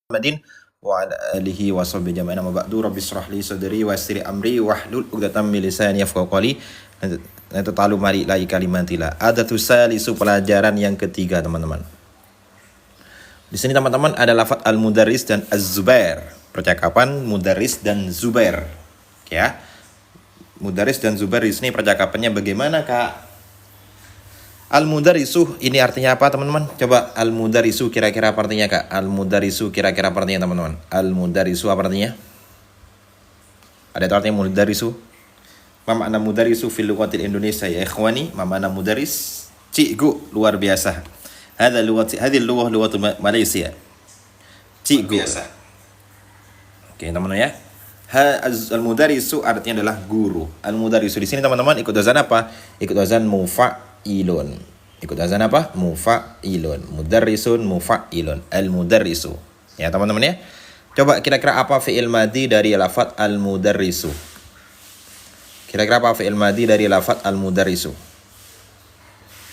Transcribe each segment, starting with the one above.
Muhammadin wa ala alihi wa sahbihi jama'ina ma ba'du rabbi shrah li sadri wa yassir amri wahlul 'uqdatam min lisani yafqahu qawli. Itu talu mari lagi kalimatila. Adatu salisu, pelajaran yang ketiga, teman-teman. Di sini teman-teman ada lafaz al-mudarris dan az-zubair. Percakapan mudarris dan zubair. Ya. Mudarris dan zubair di sini percakapannya bagaimana, Kak? Al-mudarrisu ini artinya apa, teman-teman? Coba al-mudarrisu kira-kira apa artinya, Kak? Al-mudarrisu kira-kira apa artinya, teman-teman? Al-mudarrisu apa artinya? Ada tahu artinya mudarrisu? Ma makna mudarrisu fil lughatil Indonesia ya ikhwani? Ma makna mudarris? Cikgu luar biasa. Hadhihi lughah lughatul Malaysia. Cikgu. Biasa. Oke, teman-teman ya. Al-mudarrisu artinya adalah guru. Al-mudarrisu di sini, teman-teman, ikut wazan apa? Ikut wazan mufa'ilun. Ikut wazan apa? Mufa'ilun. Mudarrisun, mufa'ilun. Al-mudarrisu. Ya, teman-teman ya. Coba kira-kira apa fi'il madhi dari lafaz al-mudarrisu? Kira-kira apa fi'il madhi dari lafaz al-mudarrisu?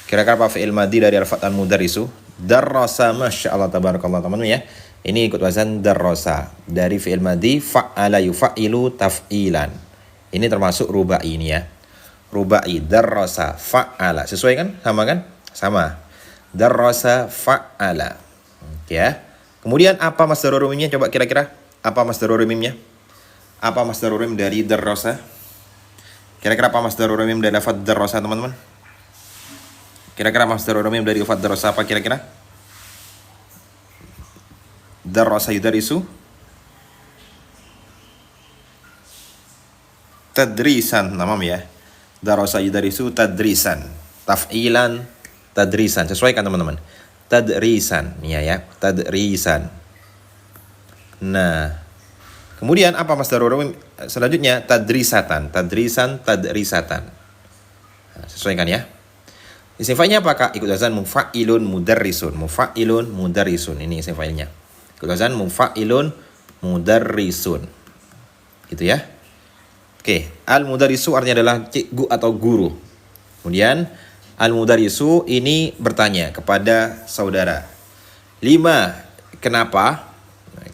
Kira-kira apa fi'il madhi dari lafaz al-mudarrisu? Darrasa, masyaallah tabarakallah, teman-teman ya. Ini ikut wazan darrasa. Dari fi'il madhi fa'ala yufa'ilu taf'ilan. Ini termasuk rubai ini ya. Rubai, darrasa, fa'ala. Sesuai kan? Sama kan? Sama. Darrasa, fa'ala. Ya. Kemudian apa masdarul mimnya? Coba kira-kira apa masdarul mimnya? Apa masdarul mim dari darrasa? Kira-kira apa masdarul mim dari lafaz darrasa, teman-teman? Kira-kira masdarul mim dari lafaz darrasa apa kira-kira? Darrasa yudarisu tadrisan, namam ya. Darrasa yudarisu tadrisan, taf'ilan tadrisan. Sesuaikan, teman-teman. Tadrisan, ya, tadrisan. Nah, kemudian apa masdarul mim selanjutnya? Tadrisatan, tadrisan, tadrisatan. Nah, sesuaikan ya. Isim fa'ilnya apa, Kak? Ikut wazan mufa'ilun mudarrisun. Mufa'ilun mudarrisun. Ini isim fa'ilnya. Ikut wazan mufa'ilun mudarrisun. Gitu ya. Oke, al-mudarrisu artinya adalah cikgu atau guru. Kemudian al-mudarrisu ini bertanya kepada saudara. 5. Kenapa?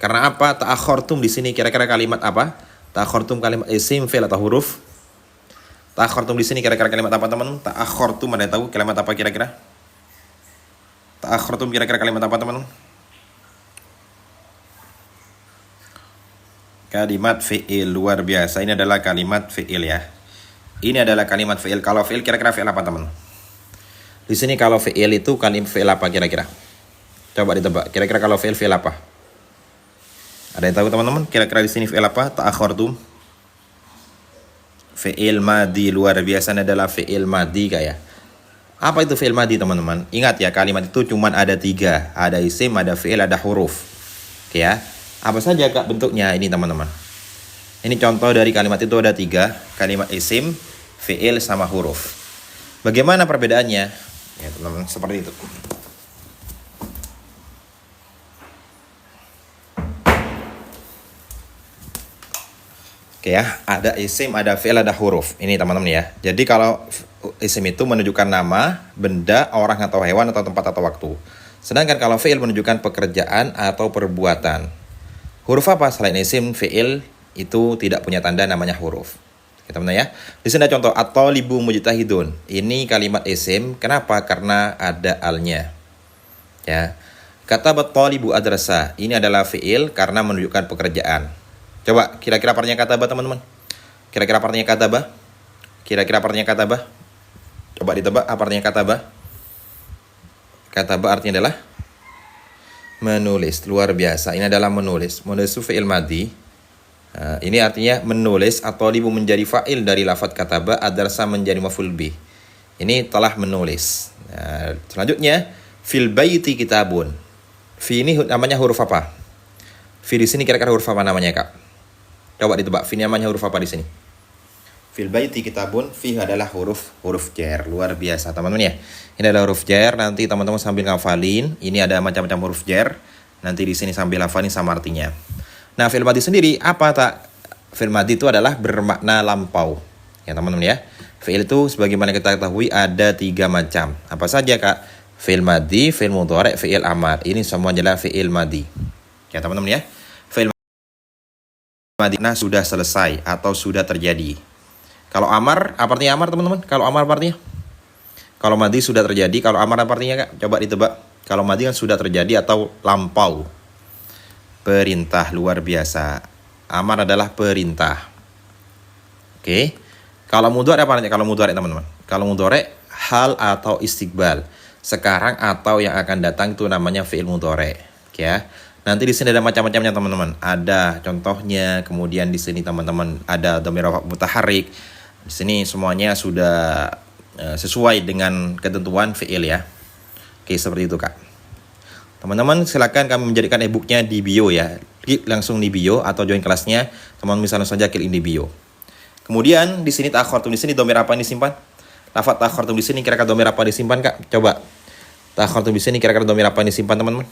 Karena apa? Ta'akhortum di sini kira-kira kalimat apa? Ta'akhortum kalimat isim, fi'il atau huruf? Ta'akhortum di sini kira-kira kalimat apa, teman-teman? Ta'akhortum, ada yang tahu kalimat apa kira-kira? Ta'akhortum kira-kira kalimat apa, teman-teman? Kalimat fi'il, luar biasa. Ini adalah kalimat fi'il ya. Ini adalah kalimat fi'il. Kalau fi'il kira-kira fi'il apa, teman? Di sini kalau fi'il itu kalimat fi'il apa kira-kira? Coba ditebak. Kira-kira kalau fi'il apa? Ada yang tahu, teman-teman? Kira-kira di sini fi'il apa? Ta'akhortum. Fi'il madhi, luar biasa. Ini adalah fi'il madhi, kayak. Apa itu fi'il madhi, teman-teman? Ingat ya, kalimat itu cuma ada 3. Ada isim, ada fi'il, ada huruf. Oke ya. Apa saja, Kak, bentuknya ini, teman-teman? Ini contoh dari kalimat itu ada 3. Kalimat isim, fi'il, sama huruf. Bagaimana perbedaannya? Ya, teman-teman, seperti itu. Oke ya, ada isim, ada fi'il, ada huruf. Ini, teman-teman ya. Jadi kalau isim itu menunjukkan nama, benda, orang atau hewan atau tempat atau waktu. Sedangkan kalau fi'il menunjukkan pekerjaan atau perbuatan. Huruf apa selain isim, fi'il itu tidak punya tanda, namanya huruf. Oke, teman-teman ya. Di sini ada contoh at-thalibu mujtahidun. Ini kalimat isim. Kenapa? Karena ada alnya. Ya. Katabat thalibu adrasa. Ini adalah fi'il karena menunjukkan pekerjaan. Coba kira-kira artinya katabah, teman-teman. Kira-kira artinya katabah? Kira-kira artinya katabah? Coba ditebak apa artinya katabah? Katabah artinya adalah menulis. Luar biasa. Ini adalah menulis. Menulis itu fi'il madhi. Nah, ini artinya menulis atau libu menjadi fa'il dari lafaz kataba, adarsa menjadi maf'ul bih. Ini telah menulis. Nah, selanjutnya fil baiti kitabun. Fi ini namanya huruf apa? Fi di sini kira-kira huruf apa namanya, Kak? Coba ditebak. Fi namanya huruf apa di sini? Fil baiti kitabun, fi adalah huruf jar. Luar biasa, teman-teman ya. Ini adalah huruf jar. Nanti teman-teman sambil ngafalin. Ini ada macam-macam huruf jar. Nanti di sini sambil hafalin sama artinya. Nah, fi'il madhi sendiri apa, tak? Fi'il madhi itu adalah bermakna lampau. Ya, teman-teman ya. Fi'il itu sebagaimana kita ketahui ada 3 macam. Apa saja, Kak? Fi'il madhi, fi'il mudhari', fi'il amar. Ini semua adalah fi'il madhi. Ya teman-teman ya. Fi'il madhi sudah selesai atau sudah terjadi. Kalau amar, apa artinya amar teman-teman? Kalau amar apa artinya? Kalau madhi sudah terjadi, kalau amar apa artinya Kak? Coba ditebak. Kalau madhi kan sudah terjadi atau lampau. Perintah luar biasa. Amar adalah perintah. Oke. Kalau mudhari apa artinya? Kalau mudhari teman-teman. Kalau mudhari hal atau istiqbal. Sekarang atau yang akan datang itu namanya fi'il mudhari. Oke ya. Nanti di sini ada macam-macamnya teman-teman. Ada contohnya, kemudian di sini teman-teman ada dhamir rafa mutaharrik. Di sini semuanya sudah sesuai dengan ketentuan fi'il ya. Oke, seperti itu Kak. Teman-teman silakan kami menjadikan e-booknya di bio ya. Klik langsung di bio atau join kelasnya. Teman-teman bisa langsung saja klik di bio. Kemudian di sini ta'akhortum, di sini dhamir apa yang disimpan? Lafaz ta'akhortum di sini kira-kira dhamir apa disimpan Kak? Coba. Ta'akhortum di sini kira-kira dhamir apa yang disimpan teman-teman?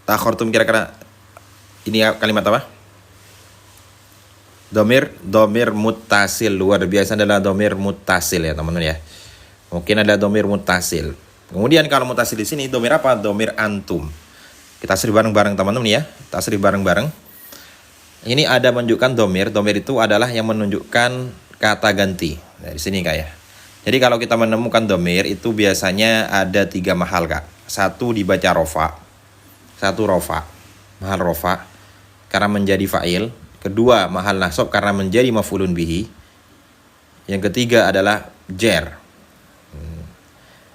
Ta'akhortum kira-kira ini kalimat apa? Dhamir muttasil. Luar biasa adalah dhamir muttasil ya teman-teman ya. Mungkin ada dhamir muttasil. Kemudian kalau muttasil di sini dhamir apa? Dhamir antum. Kita tasrif bareng-bareng teman-teman ya. Tasrif bareng-bareng. Ini ada menunjukkan dhamir. Dhamir itu adalah yang menunjukkan kata ganti. Nah, di sini Kak ya. Jadi kalau kita menemukan dhamir itu biasanya ada 3 mahal Kak. Satu dibaca rofa. Satu rofa. Mahal rofa karena menjadi fa'il. Kedua mahal nasab karena menjadi maf'ulun bihi. Yang ketiga adalah jar.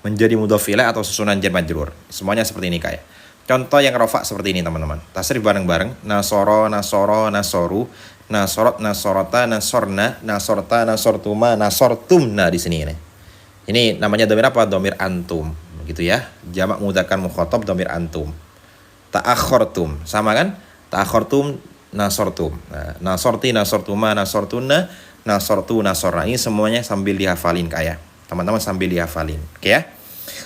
Menjadi mudhof ilaih atau susunan jar majrur. Semuanya seperti ini Kak ya. Contoh yang rofa seperti ini teman-teman. Tasrif bareng-bareng. Nasoro, nasoro, nasoru. Nasorot, nasorota, nasorna. Nasorta, nasortuma, nasortum. Nah di sini ini. Ini namanya dhamir apa? Dhamir antum. Gitu ya. Jamak mudzakkar mukhatab dhamir antum. Ta'akhortum. Sama kan? Ta'akhortum, nasortum. Nah, nasorti, nasortuma, nasortuna, nasortu, nasorna. Ini semuanya sambil dihafalin Kak ya. Teman-teman sambil dihafalin. Oke ya.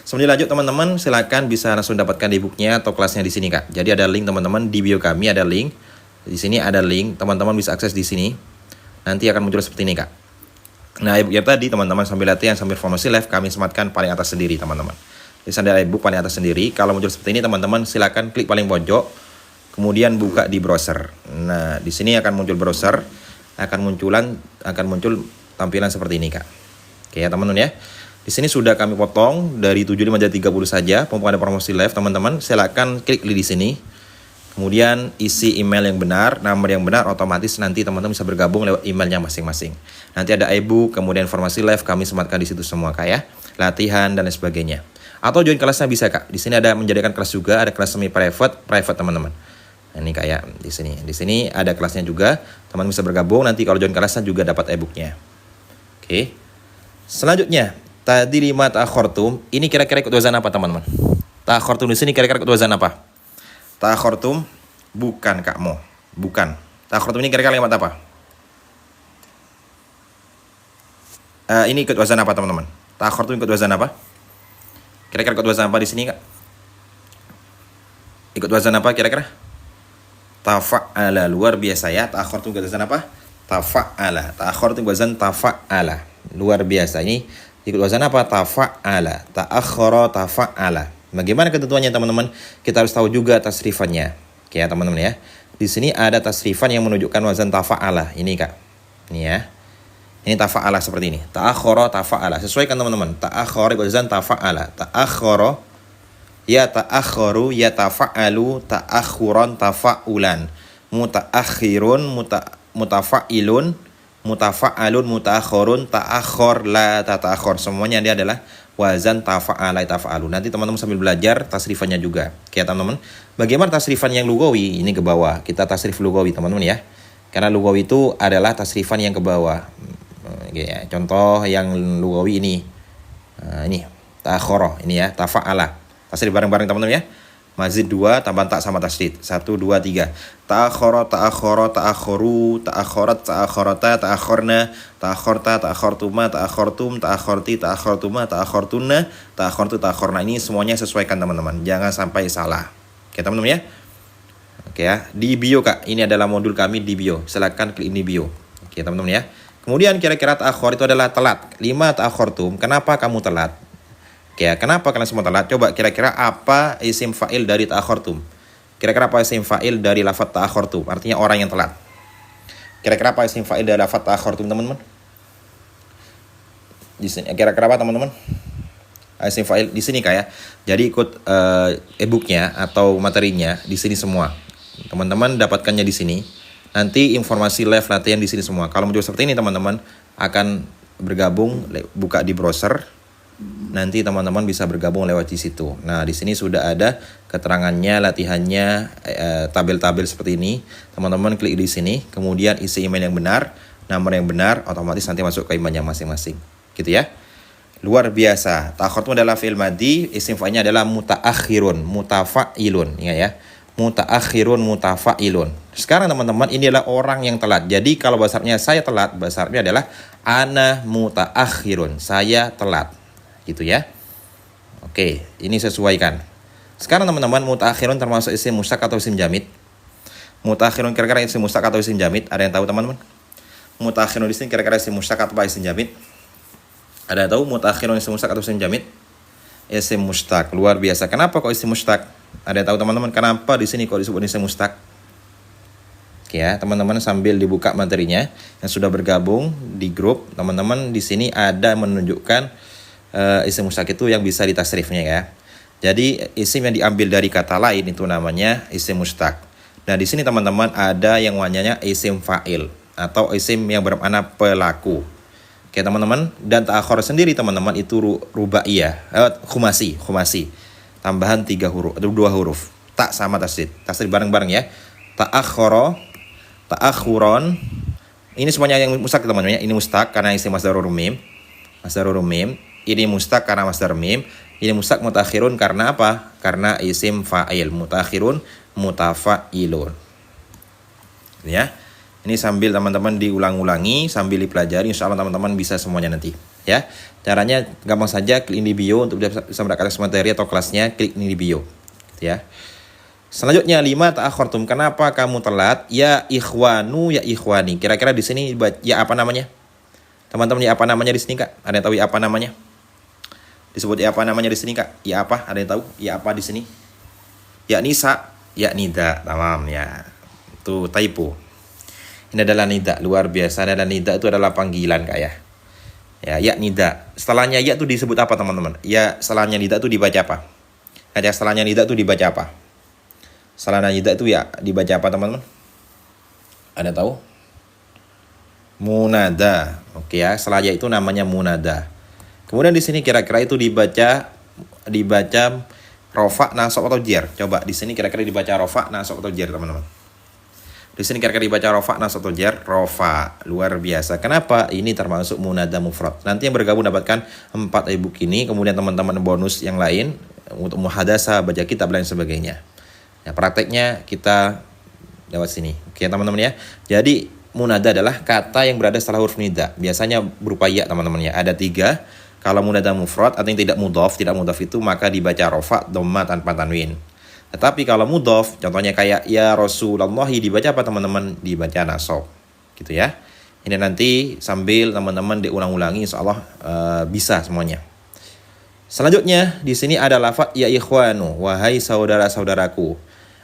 Sebelum lanjut teman-teman, silakan bisa langsung dapatkan e-booknya atau kelasnya di sini Kak. Jadi ada link teman-teman di bio kami ada link. Di sini ada link, teman-teman bisa akses di sini. Nanti akan muncul seperti ini Kak. Nah, e-booknya tadi teman-teman sambil latihan sambil formasi live kami sematkan paling atas sendiri teman-teman. Di sana ada e-book paling atas sendiri. Kalau muncul seperti ini teman-teman silakan klik paling pojok. Kemudian buka di browser. Nah, di sini akan muncul browser, akan muncul tampilan seperti ini Kak. Oke ya teman-teman ya. Di sini sudah kami potong dari 75 jadi 30 saja. Mumpung ada promosi live teman-teman, silakan klik di sini. Kemudian isi email yang benar, nomor yang benar, otomatis nanti teman-teman bisa bergabung lewat emailnya masing-masing. Nanti ada e-book, kemudian informasi live kami sematkan di situ semua Kak ya. Latihan dan lain sebagainya. Atau join kelasnya bisa Kak. Di sini ada menjadikan kelas juga, ada kelas semi private teman-teman. Nah, ini kayak di sini. Di sini ada kelasnya juga. Teman-teman bisa bergabung. Nanti kalau join kelasnya juga dapat e-booknya. Oke. Selanjutnya, tadi 5 ta'akhortum. Ini kira-kira ikut wazan apa teman-teman? Ta'akhortum di sini kira-kira ikut wazan apa? Ta'akhortum bukan Kak Mo. Bukan. Ta'akhortum ini kira-kira kalimat apa? Ini ikut wazan apa teman-teman? Ta'akhortum ikut wazan apa? Kira-kira ikut wazan apa di sini Kak? Ikut wazan apa kira-kira? Tafa'ala. Luar biasa ya. Ta'akhortum ikut wazan apa? Tafa'ala. Ta'akhortum ikut wazan tafa'ala. Luar biasa. Ini ikut wazan apa? Tafa'ala. Ta'akhara tafa'ala. Bagaimana ketentuannya teman-teman? Kita harus tahu juga tasrifannya. Oke ya teman-teman ya. Di sini ada tasrifan yang menunjukkan wazan tafa'ala. Ini Kak. Ini ya. Ini tafa'ala seperti ini. Ta'akhara tafa'ala. Sesuaikan teman-teman. Ta'akhara wazan tafa'ala. Ta'akhara ya ta'akharu ya tafa'alu ta'akhuran tafa'ulan. Muta'akhirun mutafa'ilun mutafa'alun muta'akhirun ta'akhor la ta'akhor. Semuanya dia adalah wazan tafa'ala tafa'alu. Nanti teman-teman sambil belajar tasrifannya juga. Oke teman-teman. Bagaimana tasrifan yang lugawi? Ini ke bawah. Kita tasrif lugawi teman-teman ya. Karena lugawi itu adalah tasrifan yang ke bawah. Oke, ya. Contoh yang lugawi ini. Ini ta'akhara ini ya, tafa'ala. Tasrif bareng-bareng teman-teman ya. Mazid 2 tambah tak sama tasdid. 1 2 3. Ta'akhara ta'akhara ta'akharu ta'akharat ta'akharata ta'akharna ta'akharta ta'akhartuma ta'akhartum ta'akharti ta'akhartuma ta'akhartunna ta'akhartu ta'akharna. Ini semuanya sesuaikan teman-teman. Jangan sampai salah. Oke teman-teman ya. Oke ya. Di bio Kak. Ini adalah modul kami di bio. Silakan klik ini bio. Oke teman-teman ya. Kemudian kira-kira ta'akhor itu adalah telat. 5 ta'akhortum. Kenapa kamu telat? Oke ya, kenapa kalian semua telat? Coba kira-kira apa isim fa'il dari ta'akhortum? Kira-kira apa isim fa'il dari lafaz ta'akhortum? Artinya orang yang telat. Kira-kira apa isim fa'il dari lafaz ta'akhortum, teman-teman? Di sini kira-kira apa, teman-teman? Isim fa'il di sini kayak. Jadi ikut e-booknya atau materinya di sini semua. Teman-teman dapatkannya di sini. Nanti informasi live latihan di sini semua. Kalau mau seperti ini, teman-teman akan bergabung, buka di browser. Nanti teman-teman bisa bergabung lewat di situ. Nah, di sini sudah ada keterangannya, latihannya, tabel-tabel seperti ini. Teman-teman klik di sini, kemudian isi email yang benar, nomor yang benar, otomatis nanti masuk ke emailnya masing-masing. Gitu ya. Luar biasa. Ta'akhurtum adalah fi'il madhi, isim fa'ilnya adalah mutaakhirun, mutafa'ilun, ya. Mutaakhirun, mutafa'ilun. Sekarang teman-teman, ini adalah orang yang telat. Jadi kalau bahasa Arabnya saya telat, bahasa Arabnya adalah ana mutaakhirun, saya telat. Gitu ya. Oke, ini sesuaikan. Sekarang teman-teman, mutaakhirun termasuk isim mustaq atau isim jamid? Mutaakhirun kira-kira isim mustaq atau isim jamid? Ada yang tahu, teman-teman? Mutaakhirun di sini kira-kira isim mustaq atau isim jamid? Ada yang tahu mutaakhirun isim mustaq atau isim jamid? Isim mustaq. Luar biasa. Kenapa kok isim mustaq? Ada yang tahu, teman-teman, kenapa di sini kok disebut isim mustaq? Oke ya, teman-teman sambil dibuka materinya yang sudah bergabung di grup, teman-teman di sini ada menunjukkan isim mustaq itu yang bisa ditasrifnya ya. Jadi isim yang diambil dari kata lain itu namanya isim mustaq. Nah, di sini teman-teman ada yang namanya isim fa'il atau isim yang bermakna pelaku. Oke, teman-teman, dan ta'akhir sendiri teman-teman itu rubaiyah, khumasi. Tambahan 3 huruf atau 2 huruf. Tak sama tasdid. Tasdid bareng-bareng ya. Ta'akhara, ta'akhuron. Ini semuanya yang mustaq teman-teman ya. Ini mustaq karena isim masdarur mim. Masdarur mim. Ini mustaq karena masdar mim. Ini mustaq mutaakhirun karena apa? Karena isim fa'il. Mutaakhirun mutafa'ilun. Ya. Ini sambil teman-teman diulang-ulangi, sambil dipelajari, insya Allah teman-teman bisa semuanya nanti. Ya. Caranya gampang saja, klik ini di bio untuk bisa mendapatkan materi atau kelasnya, klik ini di bio. Ya. Selanjutnya 5 ta'akhurtum. Kenapa kamu telat? Ya ikhwanu, ya ikhwani. Kira-kira di sini ya apa namanya? Teman-teman, ya apa namanya di sini, Kak? Ada yang tahu ya apa namanya? Disebut ya apa namanya di sini, Kak? Ya apa? Ada yang tahu? Ya apa di sini? Ya nisa, ya nida. Tamam ya. Itu typo. Ini adalah nida, luar biasa. Adalah nida itu adalah panggilan, Kak ya. Ya nida. Setelahnya ya itu disebut apa, teman-teman? Ya setelahnya nida itu dibaca apa? Ada setelahnya nida itu dibaca apa? Setelahnya nida itu ya dibaca apa, teman-teman? Ada tahu? Munada. Oke ya, setelahnya itu namanya munada. Kemudian di sini kira-kira itu dibaca rofa, nasab atau jar. Coba di sini kira-kira dibaca rofa, nasab atau jar, teman-teman. Di sini kira-kira dibaca rofa, nasab atau jar, rofa. Luar biasa. Kenapa? Ini termasuk munada mufrad. Nanti yang bergabung dapatkan 4 e-book ini, kemudian teman-teman bonus yang lain untuk muhadasah, baca kitab dan sebagainya. Ya, prakteknya kita lewat sini. Oke, teman-teman ya. Jadi munada adalah kata yang berada setelah huruf nida. Biasanya berupa ya, teman-teman ya. Ada 3. Kalau munada mufrad atau yang tidak mudhaf itu maka dibaca rofa, dhamma tanpa tanwin. Tetapi kalau mudhaf, contohnya kayak ya Rasulullah, dibaca apa, teman-teman? Dibaca nasab. Gitu ya. Ini nanti sambil teman-teman diulang-ulangi, insyaallah bisa semuanya. Selanjutnya di sini ada lafaz ya ikhwanu, wahai saudara-saudaraku.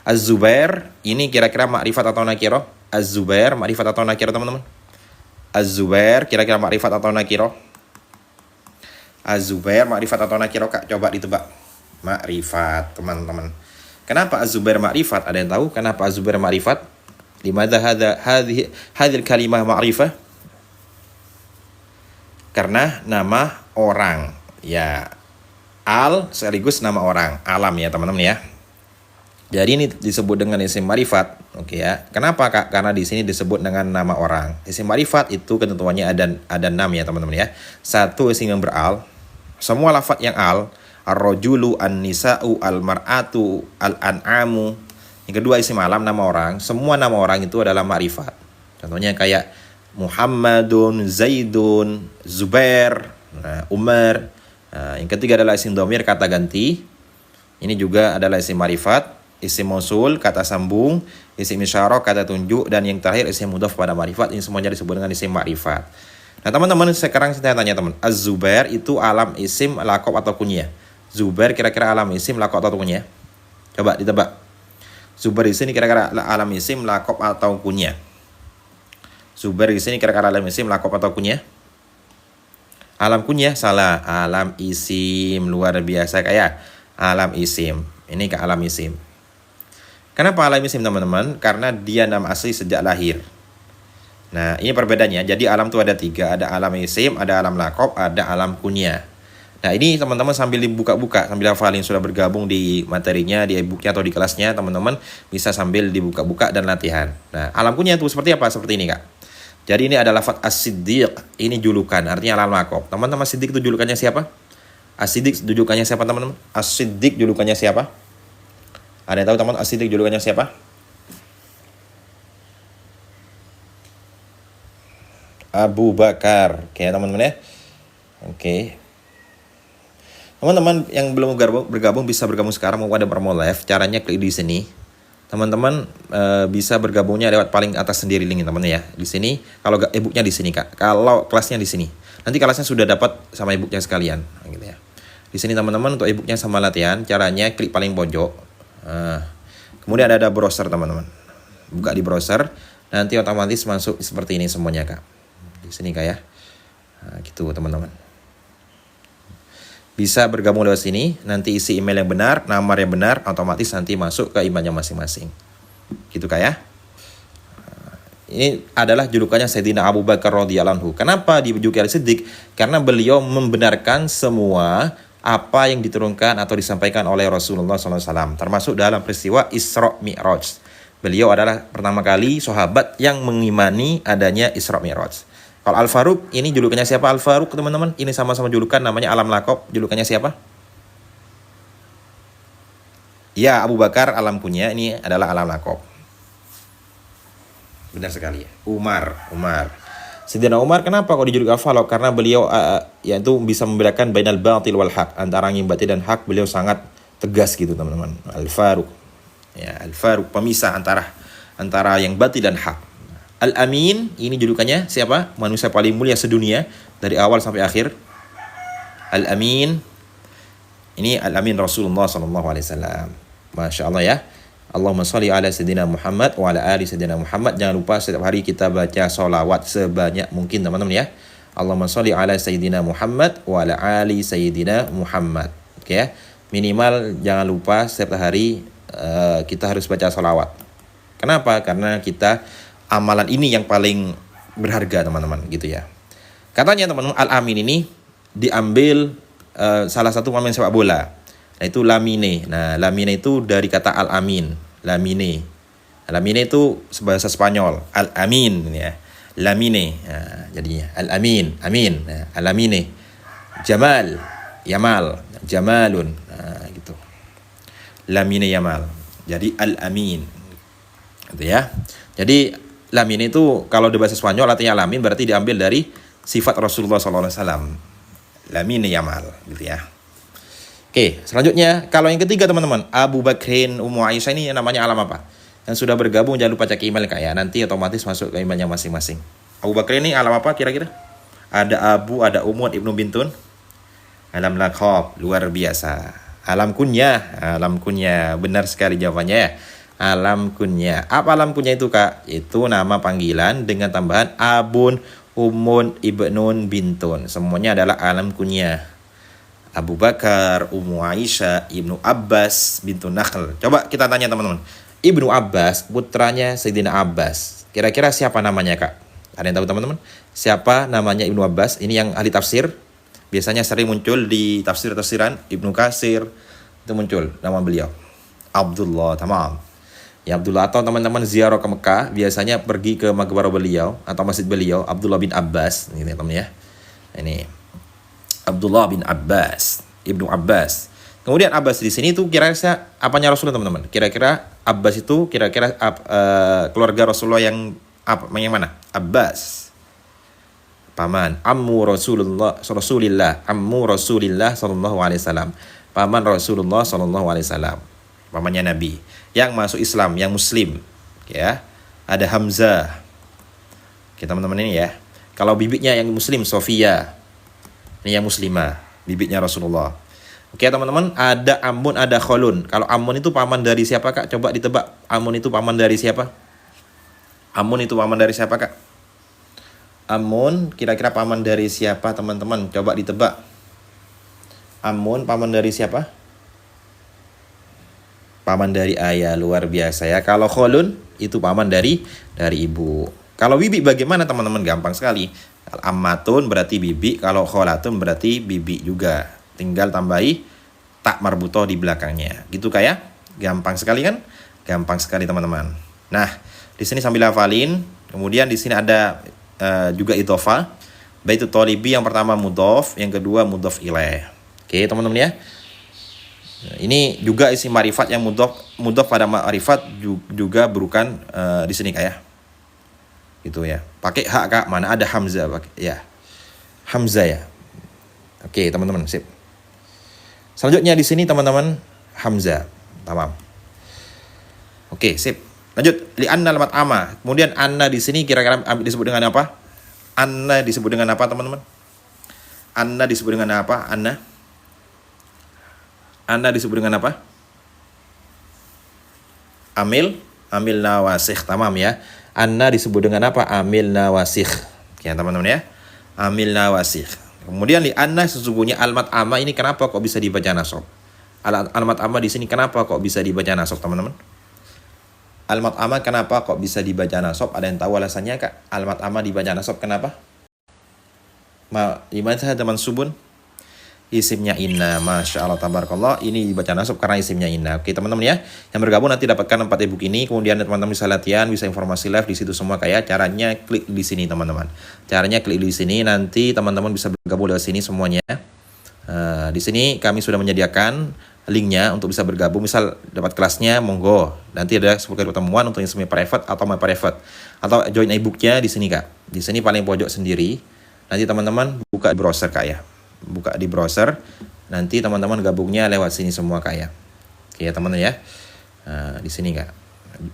Az-Zubair, ini kira-kira makrifat atau nakirah? Az-Zubair makrifat atau nakirah, teman-teman? Az-Zubair kira-kira makrifat atau nakirah? Az-Zubair makrifat atau nakirah, Kak? Coba ditebak. Makrifat, teman-teman. Kenapa Az-Zubair makrifat? Ada yang tahu kenapa Az-Zubair makrifat? Limadha hadhil kalimah ma'rifah? Karena nama orang. Ya, al sekaligus nama orang, alam ya, teman-teman ya. Jadi ini disebut dengan isim ma'rifat. Oke ya. Kenapa, Kak? Karena di sini disebut dengan nama orang. Isim ma'rifat itu ketentuannya ada 6 ya, teman-teman ya. 1 isim yang beral. Semua lafaz yang al, ar-rajulu, an-nisa'u, al-mar'atu, al-an'amu. Yang kedua isim alam, nama orang. Semua nama orang itu adalah ma'rifat. Contohnya kayak Muhammadun, Zaidun, Zubair, Umar. Yang ketiga adalah isim dhamir, kata ganti. Ini juga adalah isim ma'rifat, isim mausul, kata sambung, isim isyarah, kata tunjuk, dan yang terakhir isim mudhaf pada ma'rifat. Ini semuanya disebut dengan isim ma'rifat. Nah, teman-teman, sekarang saya tanya, teman, Az-Zubair itu alam, isim, lakob atau kunyah? Zubair kira-kira alam isim, lakop atau kunyah? Coba ditebak. Zubair di sini kira-kira alam isim, lakop atau kunyah? Zubair di sini kira-kira alam isim, lakop atau kunyah? Alam kunyah, salah. Alam isim, luar biasa kayak alam isim. Ini ke alam isim. Kenapa alam isim teman-teman? Karena dia nama asli sejak lahir. Nah, ini perbedaannya. Jadi alam itu ada 3. Ada alam isim, ada alam lakop, ada alam kunyah. Nah, ini teman-teman sambil dibuka-buka, sambil hafalin, sudah bergabung di materinya, di e-booknya atau di kelasnya, teman-teman bisa sambil dibuka-buka dan latihan. Nah, alam kunyah itu seperti apa? Seperti ini, Kak. Jadi ini adalah lafaz as-siddiq, ini julukan, artinya alam lakop. Teman-teman, as-siddiq itu julukannya siapa? As-siddiq julukannya siapa, teman-teman? As-siddiq julukannya siapa? Ada yang tahu, teman, as-siddiq julukannya siapa? Abu Bakar. Oke, teman-teman ya. Oke. Teman-teman yang belum bergabung bisa bergabung sekarang, mau ada promo live. Caranya klik di sini. Teman-teman bisa bergabungnya lewat paling atas sendiri link, teman-teman ya. Di sini, kalau e-booknya di sini, Kak. Kalau kelasnya di sini. Nanti kelasnya sudah dapat sama e-booknya sekalian, gitu ya. Di sini teman-teman untuk e-booknya sama latihan, caranya klik paling pojok. Kemudian ada browser, teman-teman. Buka di browser, nanti otomatis masuk seperti ini semuanya, Kak. Di sini, Kak ya. Nah, gitu, teman-teman. Bisa bergabung lewat sini, nanti isi email yang benar, nomor yang benar, otomatis nanti masuk ke emailnya masing-masing. Gitu, Kak ya. Ini adalah julukannya Sayyidina Abu Bakar radhiyallahu anhu. Kenapa dijuluki As-Siddiq? Karena beliau membenarkan semua apa yang diturunkan atau disampaikan oleh Rasulullah SAW, termasuk dalam peristiwa Isra Mi'raj. Beliau adalah pertama kali sahabat yang mengimani adanya Isra Mi'raj. Kalau Al-Faruq, ini julukannya siapa? Al-Faruq, teman-teman, ini sama-sama julukan, namanya alam lakop. Julukannya siapa? Ya, Abu Bakar alam kunyah, ini adalah alam lakop. Benar sekali ya. Umar. Sayyidina Umar kenapa kok dijuluki Al-Faruq? Karena beliau yaitu bisa membedakan bainal batil wal haq, antara yang batil dan hak. Beliau sangat tegas gitu, teman-teman. Al-Faruq. Ya, Al-Faruq, pemisah antara yang batil dan hak. Al-Amin, ini julukannya siapa? Manusia paling mulia sedunia dari awal sampai akhir. Al-Amin. Ini Al-Amin Rasulullah SAW. Masya Allah ya. Allahumma sholli ala Sayyidina Muhammad wa ala ali Sayyidina Muhammad. Jangan lupa setiap hari kita baca sholawat sebanyak mungkin, teman-teman ya. Allahumma sholli ala Sayyidina Muhammad wa ala ali Sayyidina Muhammad. Oke ya. Minimal jangan lupa setiap hari kita harus baca sholawat. Kenapa? Karena amalan ini yang paling berharga, teman-teman, gitu ya. Katanya, teman-teman, Al-Amin ini diambil salah satu pemain sepak bola, yaitu Lamine. Nah, Lamine itu dari kata Al-Amin, Lamine. Lamine itu bahasa Spanyol, Al-Amin ya. Lamine. Nah, jadinya Al-Amin, Amin. Nah, Al-Lamine. Jamal, Yamal, Jamalun. Nah, gitu. Lamine Yamal. Jadi Al-Amin. Gitu ya. Jadi Lamin itu kalau di bahasa Spanyol artinya Lamin, berarti diambil dari sifat Rasulullah SAW. Lamin Yamal, gitu ya. Oke, selanjutnya kalau yang ketiga, teman-teman, Abu Bakrin Ummu Aisyah, ini namanya alam apa? Yang sudah bergabung jangan lupa cek email, Kak ya. Nanti otomatis masuk ke emailnya masing-masing. Abu Bakrin ini alam apa kira-kira? Ada Abu, ada Ummu Ibnu Bintun. Alam lakhob, luar biasa. Alam kunyah, benar sekali jawabannya ya. Alam kunyah. Apa alam kunyah itu, Kak? Itu nama panggilan dengan tambahan abun, umun, ibnun, bintun. Semuanya adalah alam kunyah. Abu Bakar, Ummu Aisyah, Ibnu Abbas, bintun Nakhl. Coba kita tanya, teman-teman. Ibnu Abbas, putranya Sayyidina Abbas. Kira-kira siapa namanya, Kak? Ada yang tahu, teman-teman? Siapa namanya Ibnu Abbas? Ini yang ahli tafsir. Biasanya sering muncul di tafsir-tafsiran. Ibnu Katsir, itu muncul nama beliau. Abdullah, tamam. Ya, Abdullah, atau teman-teman ziarah ke Mekah biasanya pergi ke makbarah beliau atau masjid beliau, Abdullah bin Abbas, ini teman ya. Ini Abdullah bin Abbas, Ibnu Abbas. Kemudian Abbas di sini tuh kira-kira apanya Rasulullah, teman-teman? Kira-kira Abbas itu kira-kira keluarga Rasulullah yang mana? Abbas. Paman ammu Rasulullah sallallahu alaihi wasallam. Paman Rasulullah sallallahu alaihi wasallam. Pamannya Nabi yang masuk Islam, yang muslim ya. Ada Hamzah. Oke, teman-teman ini ya. Kalau bibitnya yang muslim, Sofia. Ini yang muslimah, bibitnya Rasulullah. Oke teman-teman, ada Amun, ada Kholun. Kalau Amun itu paman dari siapa kak? Coba ditebak. Amun itu paman dari siapa? Amun itu paman dari siapa kak? Amun kira-kira paman dari siapa teman-teman? Coba ditebak. Amun paman dari siapa? Paman dari ayah, luar biasa ya. Kalau Kholun itu paman dari ibu. Kalau bibi bagaimana teman-teman? Gampang sekali. Ammatun berarti bibi, kalau kholatun berarti bibi juga. Tinggal tambahi tak marbutoh di belakangnya. Gitu kayak gampang sekali kan? Gampang sekali teman-teman. Nah, di sini sambil hafalin. Kemudian di sini ada juga idhofah. Baitu tholibi yang pertama mudhof, yang kedua mudhof ilaih. Oke, teman-teman ya. Nah, ini juga isim ma'rifat yang mudhof pada ma'rifat juga bukan di sini kayak gitu ya. Pakai hak kak, mana ada hamzah pakai ya. Hamzah ya. Oke, teman-teman, sip. Selanjutnya di sini teman-teman hamzah. Tamam. Oke, sip. Lanjut, li anna lamat ama. Kemudian anna di sini kira-kira disebut dengan apa? Anna disebut dengan apa, teman-teman? Anna disebut dengan apa? Anna disebut dengan apa? Amil nawasikh, tamam ya. Anna disebut dengan apa? Amil nawasikh. Ya, teman-teman ya. Amil nawasikh. Kemudian li anna sesungguhnya almat ama ini kenapa kok bisa dibaca nasab? Almat ama di sini kenapa kok bisa dibaca nasab, teman-teman? Almat ama kenapa kok bisa dibaca nasab? Ada yang tahu alasannya kak? Almat ama dibaca nasab kenapa? Gimana teman subun? Isimnya inna, masya Allah tabarakallah. Ini dibaca nasab karena isimnya inna. Oke teman-teman ya, yang bergabung nanti dapatkan 4 e-book ini. Kemudian teman-teman bisa latihan, bisa informasi live di situ semua kayak. Caranya klik di sini teman-teman. Caranya klik di sini, nanti teman-teman bisa bergabung dari sini semuanya. Di sini kami sudah menyediakan linknya untuk bisa bergabung. Misal dapat kelasnya, monggo. Nanti ada 10 kali pertemuan untuk yang semi private atau my private. Atau join e-booknya di sini kak. Di sini paling pojok sendiri. Nanti teman-teman buka browser kak ya. Buka di browser, nanti teman-teman gabungnya lewat sini semua kak ya. Oke ya teman-teman ya. Di sini kak.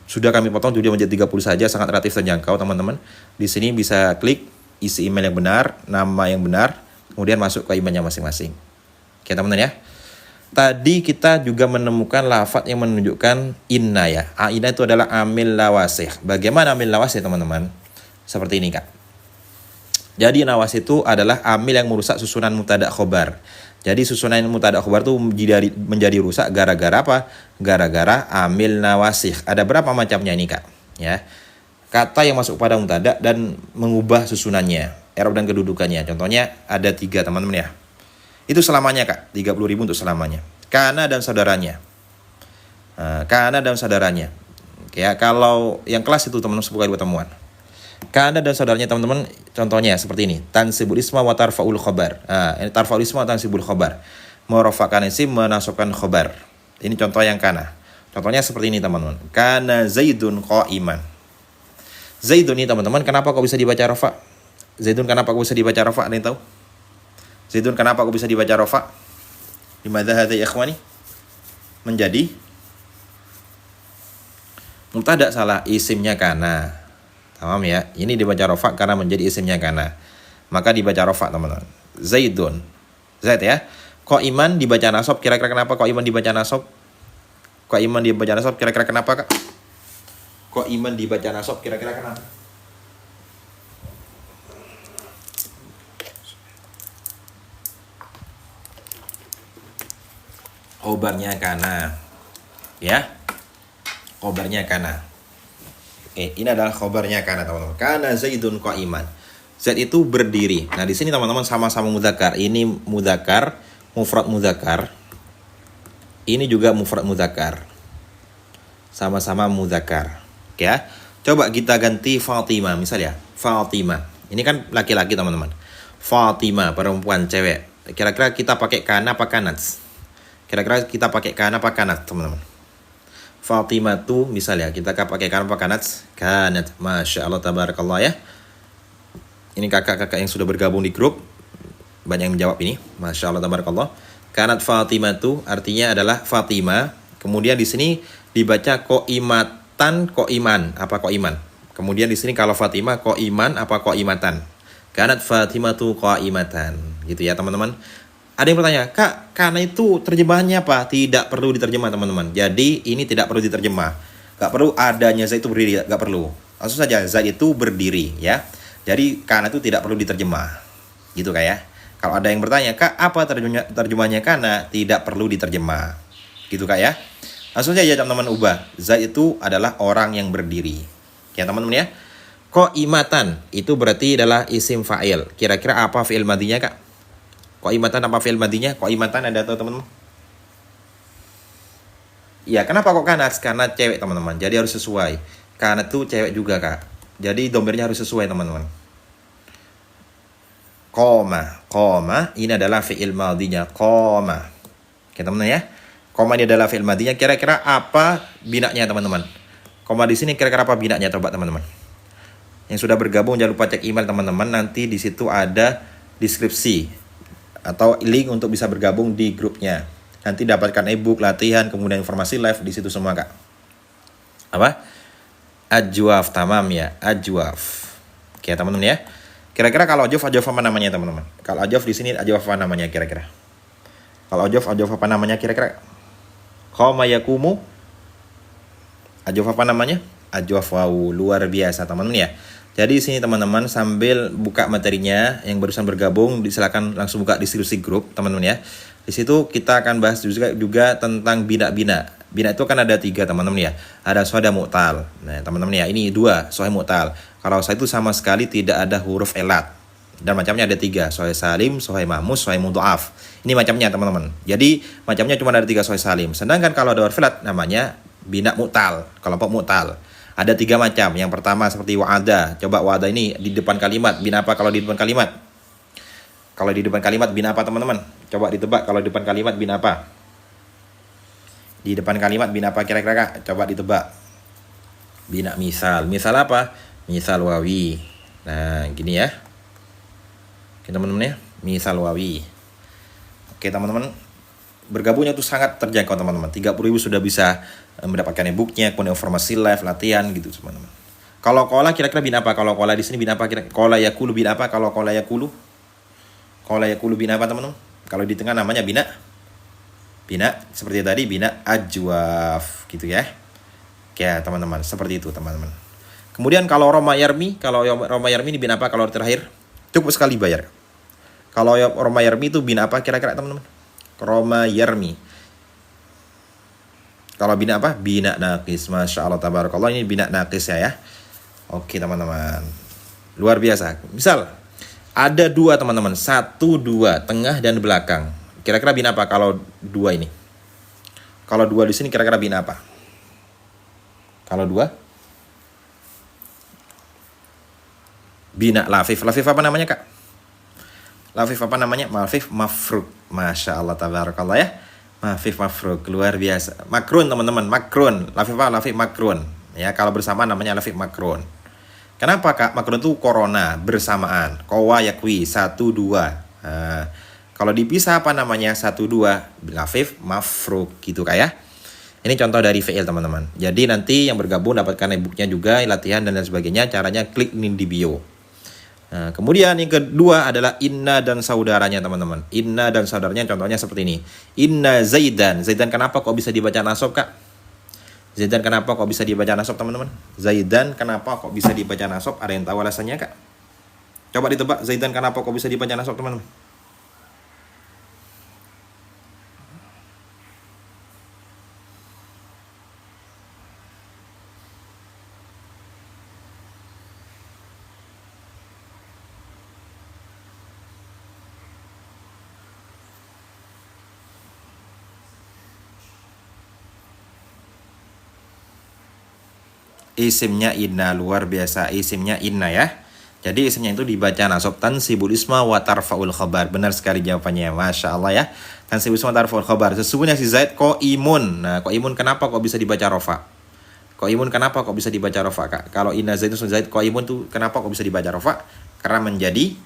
Sudah kami potong jadi menjadi 30 saja, sangat relatif terjangkau teman-teman. Di sini bisa klik isi email yang benar, nama yang benar, kemudian masuk ke emailnya masing-masing. Oke teman-teman ya. Tadi kita juga menemukan lafadz yang menunjukkan inna ya. Inna itu adalah amil lawasih. Bagaimana amil lawasih teman-teman? Seperti ini kak. Jadi nawas itu adalah amil yang merusak susunan mubtada khobar. Jadi susunan mubtada khobar itu menjadi rusak gara-gara apa? Gara-gara amil nawasih. Ada berapa macamnya ini kak? Ya, kata yang masuk pada mubtada dan mengubah susunannya, i'rab dan kedudukannya. Contohnya ada 3 teman-teman ya. Itu selamanya kak, 30.000 untuk selamanya. Kana dan saudaranya. Kana dan saudaranya. Ya, kalau yang kelas itu teman-teman 10 kali pertemuan. Kana dan saudaranya teman-teman, contohnya seperti ini. Tansibul isma wa tarfa'ul khobar. Ini tarfa'ul isma wa tansibul khobar. Merafakan isim, menasabkan khobar. Ini contoh yang kana. Contohnya seperti ini teman-teman. Kana Zaidun qa'iman. Zaidun ini teman-teman, kenapa kok bisa dibaca rafa? Zaidun kenapa kok bisa dibaca rafa? Ada yang tahu? Zaidun kenapa kok bisa dibaca rafa? Limadha hadza ya ikhwani? Menjadi mubtada, salah, isimnya kana. Tamam ya, ini dibaca rafa karena menjadi isimnya kana. Maka dibaca rafa teman-teman. Zaidun. Zaid ya. Qa'iman dibaca nasab, kira-kira kenapa qa'iman dibaca nasab? Qa'iman dibaca nasab, kira-kira kenapa kak? Qa'iman dibaca nasab, kira-kira kenapa? Khobarnya kana. Ya. Khobarnya kana. Oke, ini adalah khobarnya kana teman-teman. Kana Zaidun qa'iman. Zaid itu berdiri. Nah, di sini teman-teman sama-sama mudzakkar. Ini mudzakkar, mufrad mudzakkar. Ini juga mufrad mudzakkar. Sama-sama mudzakkar. Oke ya. Coba kita ganti Fatimah misal ya. Fatimah. Ini kan laki-laki teman-teman. Fatimah perempuan cewek. Kira-kira kita pakai kana apa kanat? Kira-kira kita pakai kana apa kanat, teman-teman? Fatimah tuh misalnya kita pakai kana apa kanat? Kanat. Masya Allah tabarakallah ya. Ini kakak-kakak yang sudah bergabung di grup banyak yang menjawab ini. Masya Allah tabarakallah. Kanat Fatimah tuh artinya adalah Fatimah. Kemudian di sini dibaca qaimatan, qaiman. Apa qaiman? Kemudian di sini kalau Fatimah qaiman apa qaimatan? Kanat Fatimah tuh qaimatan. Gitu ya teman-teman. Ada yang bertanya, Kak, karena itu terjemahannya apa? Tidak perlu diterjemah teman-teman. Jadi ini tidak perlu diterjemah. Gak perlu adanya Zaid itu berdiri, gak perlu. Langsung saja Zaid itu berdiri ya. Jadi karena itu tidak perlu diterjemah. Gitu Kak ya. Kalau ada yang bertanya, Kak, apa terjemahnya karena tidak perlu diterjemah. Gitu Kak ya. Langsung saja teman-teman ubah. Zaid itu adalah orang yang berdiri. Ya teman-teman ya. Qaimatan itu berarti adalah isim fa'il. Kira-kira apa fi'il madinya Kak? Qaimatan apa fi'il madinya? Qaimatan ada tahu teman-teman? Ya, kenapa kok kanat? Karena cewek teman-teman. Jadi harus sesuai. Karena tuh cewek juga Kak. Jadi domirnya harus sesuai teman-teman. Qoma ini adalah fi'il madinya. Qoma. Oke teman-teman ya. Qoma ini adalah fi'il madinya. Kira-kira apa binaknya teman-teman? Qoma di sini kira-kira apa binaknya coba teman-teman? Yang sudah bergabung jangan lupa cek email teman-teman. Nanti di situ ada deskripsi atau link untuk bisa bergabung di grupnya. Nanti dapatkan ebook, latihan, kemudian informasi live di situ semua Kak. Apa? Ajwaf, tamam ya, ajwaf. Oke teman-teman ya. Kira-kira kalau ajwaf apa namanya teman-teman? Kalau ajwaf di sini ajwaf apa namanya kira-kira? Kalau ajwaf apa namanya kira-kira? Qama yakumu. Ajwaf apa namanya? Ajwaf, wow, luar biasa teman-teman ya. Jadi di sini teman-teman sambil buka materinya yang barusan bergabung, silakan langsung buka diskusi grup teman-teman ya. Di situ kita akan bahas juga tentang bina. Bina itu kan ada 3 teman-teman ya. Ada sohih dan mu'tal. Nah teman-teman ya, ini 2 sohih mu'tal. Kalau sohih itu sama sekali tidak ada huruf elat. Dan macamnya ada 3, sohih salim, sohih mahmus, sohih mudha'af. Ini macamnya teman-teman. Jadi macamnya cuma ada 3 sohih salim. Sedangkan kalau ada huruf elat namanya bina mu'tal, kelompok mu'tal. Ada 3 macam. Yang pertama seperti wa'ada. Coba wa'ada ini di depan kalimat. Bin apa kalau di depan kalimat? Kalau di depan kalimat bin apa teman-teman? Coba ditebak kalau di depan kalimat bin apa? Di depan kalimat bin apa kira-kira Kak? Coba ditebak. Bina misal. Misal apa? Misal wawi. Nah gini ya. Oke teman-teman ya. Misal wawi. Oke teman-teman. Bergabungnya itu sangat terjangkau teman-teman. 30.000 sudah bisa mendapatkan e-booknya, kemudian informasi live, latihan gitu teman-teman. Kalau kola kira-kira bin apa? Kalau kola di sini bin apa kira-kira? Kola yakulu bin apa? Kalau kola yakulu? Kola yakulu bin apa teman-teman? Kalau di tengah namanya bina. Bina seperti tadi bina ajwaf gitu ya. Oke teman-teman, seperti itu teman-teman. Kemudian kalau Roma Yarmi ini bin apa kalau terakhir? Cukup sekali bayar. Kalau Roma Yarmi itu bin apa kira-kira teman-teman? Roma Yarmi. Kalau bina apa? Bina naqis. Masya Allah tabarakallah, ini bina naqis ya. Oke teman-teman. Luar biasa. Misal ada 2 teman-teman, 1, 2, tengah dan belakang. Kira-kira bina apa kalau 2 ini? Kalau 2 di sini kira-kira bina apa? Kalau 2? Bina lafif. Lafif apa namanya Kak? Lafif apa namanya? Lafif mafruk. Masya Allah tabarakallah ya. Lafif mafruk, luar biasa. Makrun teman-teman, makrun. Lafif apa? Lafif makrun. Ya, kalau bersama namanya lafif makrun. Kenapa Kak? Makrun itu korona, bersamaan. Kowa yakwi, 1, 2. Nah, kalau dipisah apa namanya? 1, 2. Lafif mafruk gitu Kak ya. Ini contoh dari fi'il teman-teman. Jadi nanti yang bergabung dapatkan e-booknya juga, latihan dan lain sebagainya. Caranya klik link di bio. Nah, kemudian yang kedua adalah inna dan saudaranya teman-teman. Inna dan saudaranya contohnya seperti ini. Inna Zaidan. Zaidan kenapa kok bisa dibaca nasab Kak? Zaidan kenapa kok bisa dibaca nasab teman-teman? Zaidan kenapa kok bisa dibaca nasab? Ada yang tahu alasannya Kak? Coba ditebak Zaidan kenapa kok bisa dibaca nasab teman-teman? Isimnya inna, luar biasa. Isimnya inna ya. Jadi isimnya itu dibaca nasab tansibul isma wa tarfaul khabar. Benar sekali jawabannya. Masya Allah ya. Tansibul isma wa tarfaul khabar. Sesungguhnya si Zaid imun. Nah, imun kenapa kok bisa dibaca rofa? Imun kenapa kok bisa dibaca rofa Kak? Kalau inna Zaid itu Zaid imun tuh kenapa kok bisa dibaca rofa? Karena menjadi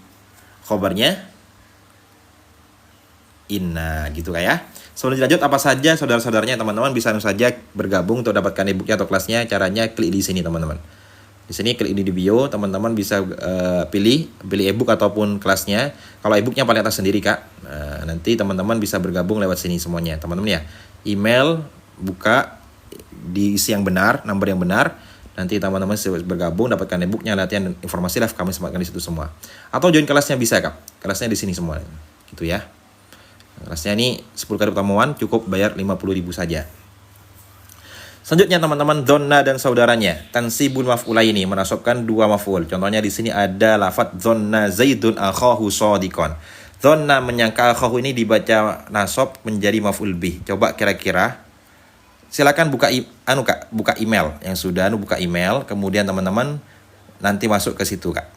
khabarnya inna gitu Kak ya. Sebelum dilanjut apa saja saudara-saudaranya teman-teman bisa langsung saja bergabung untuk dapatkan e-booknya atau kelasnya. Caranya klik di sini teman-teman. Di Di sini klik ini di bio, teman-teman bisa pilih ebook ataupun kelasnya. Kalau ebooknya paling atas sendiri kak. Nanti teman-teman bisa bergabung lewat sini semuanya, teman-teman ya. Email buka, diisi yang benar, nomor yang benar. Nanti teman-teman bisa bergabung, dapatkan ebooknya, latihan dan informasi live kami sematkan di situ semua. Atau join kelasnya bisa kak. Kelasnya di sini semua, gitu ya. Kelasnya ini 10 kali pertemuan, cukup bayar 50.000 saja. Selanjutnya teman-teman, dhonna dan saudaranya. Tansibul maf'ulaini, menasabkan dua maf'ul. Contohnya di sini ada lafaz dhonna Zaidun akhahu shadiqan. Dhonna menyangka akhahu ini dibaca nasab menjadi maf'ul bih. Coba kira-kira. Silakan buka buka email yang sudah buka email, kemudian teman-teman nanti masuk ke situ kak.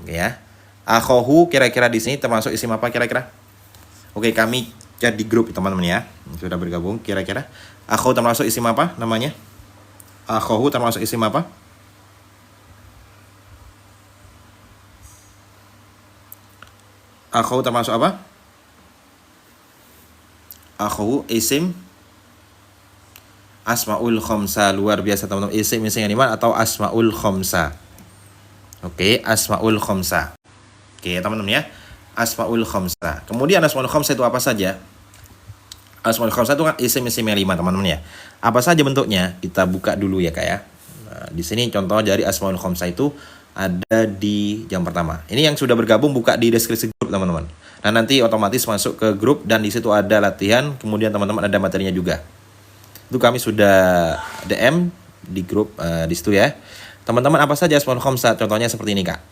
Oke ya. Akhahu kira-kira di sini termasuk isim apa kira-kira? Oke, kami chat di grup teman-teman ya. Sudah bergabung kira-kira. Akhahu termasuk isim apa namanya? Akhahu termasuk isim apa? Akhahu termasuk apa? Akhahu isim asmaul khamsa. Luar biasa teman-teman. Isim yang di mana atau asmaul khamsa. Oke, asmaul khamsa. Oke, teman-teman ya. Asmaul khamsa. Kemudian asmaul khamsa itu apa saja? Asmaul khamsa itu kan isim-isim yang 5 teman-teman ya. Apa saja bentuknya? Kita buka dulu ya kak ya. Nah, di sini contoh dari asmaul khamsa itu ada di jam pertama. Ini yang sudah bergabung buka di deskripsi grup teman-teman. Nah nanti otomatis masuk ke grup dan di situ ada latihan. Kemudian teman-teman ada materinya juga. Itu kami sudah DM di grup di situ ya. Teman-teman apa saja asmaul khamsa? Contohnya seperti ini kak.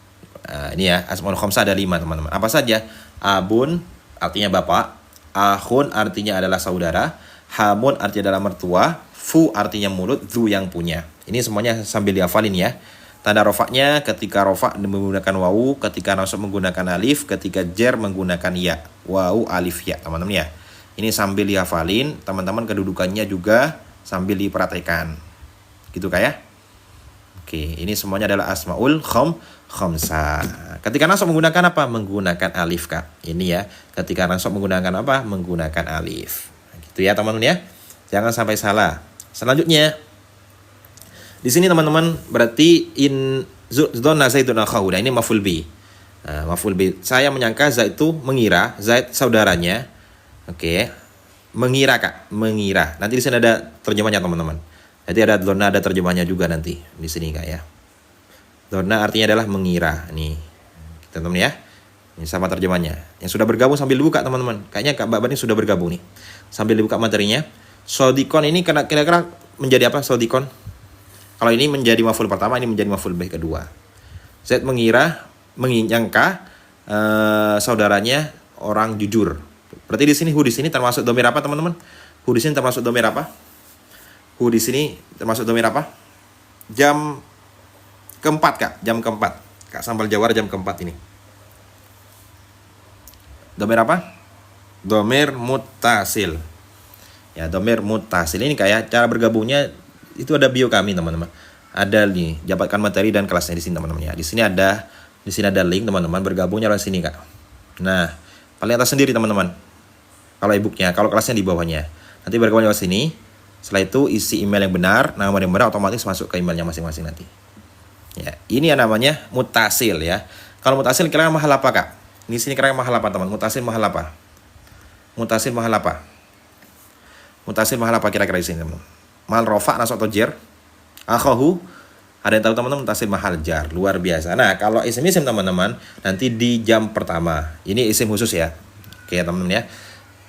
Ini ya asmaul khamsa ada 5 teman-teman. Apa saja? Abun artinya bapak. Akhun artinya adalah saudara, hamun artinya adalah mertua, fu artinya mulut, zu yang punya. Ini semuanya sambil dihafalin ya. Tanda rofaknya ketika rofak menggunakan wawu, ketika nasab menggunakan alif, ketika jer menggunakan ya. Wawu alif ya teman-teman ya. Ini sambil dihafalin, teman-teman kedudukannya juga sambil diperhatikan. Gitu kayak. Oke, ini semuanya adalah asmaul khamsa. Ketika nasab menggunakan apa? Menggunakan alif kak. Ini ya. Ketika nasab menggunakan apa? Menggunakan alif. Gitu ya teman-teman ya. Jangan sampai salah. Selanjutnya di sini teman-teman berarti in dzonna Zaidun akhahu. Nah, ini maf'ul bi. Nah, maf'ul bi. Saya menyangka Zaid itu mengira Zaid saudaranya. Oke. Mengira kak, mengira. Nanti di sini ada terjemahnya teman-teman. Jadi ada dzonna, ada terjemahnya juga nanti di sini kak ya. Dzonna artinya adalah mengira. Nih, teman-teman ya. Ini sama terjemahnya. Yang sudah bergabung sambil dibuka teman-teman. Kayaknya Kak Mbak Bani sudah bergabung nih. Sambil dibuka materinya. Shadiqan ini kira-kira menjadi apa Shadiqan? Kalau ini menjadi maf'ul pertama, ini menjadi maf'ul bih kedua. Zaid menyangka saudaranya orang jujur. Berarti di sini hu di sini termasuk dhamir apa teman-teman? Hu di sini termasuk dhamir apa? Hu di sini termasuk dhamir apa? Jam keempat kak, jam keempat. Kak Sambal Jawar jam keempat ini. Dhamir apa? Dhamir muttasil. Ya, dhamir muttasil ini kayak cara bergabungnya itu ada bio kami teman-teman. Ada nih, dapatkan materi dan kelasnya di sini teman-teman ya. Di sini ada link teman-teman, bergabungnya lewat sini kak. Nah, paling atas sendiri teman-teman. Kalau e-booknya, kalau kelasnya di bawahnya. Nanti bergabung lewat sini. Setelah itu isi email yang benar, nama yang benar otomatis masuk ke emailnya masing-masing nanti. Ya, ini yang namanya mutasil ya. Kalau mutasil kira-kira mahal apa kak? Di sini kira-kira mahal apa teman? Mutasil mahal apa? Mutasil mahal apa? Mutasil mahal apa kira-kira di sini teman? Mahal rofa, nasab atau jer? Akhahu. Ada yang tahu teman-teman mutasil mahal jar. Luar biasa. Nah kalau isim-isim teman-teman nanti di jam pertama. Ini isim khusus ya. Oke teman-teman ya.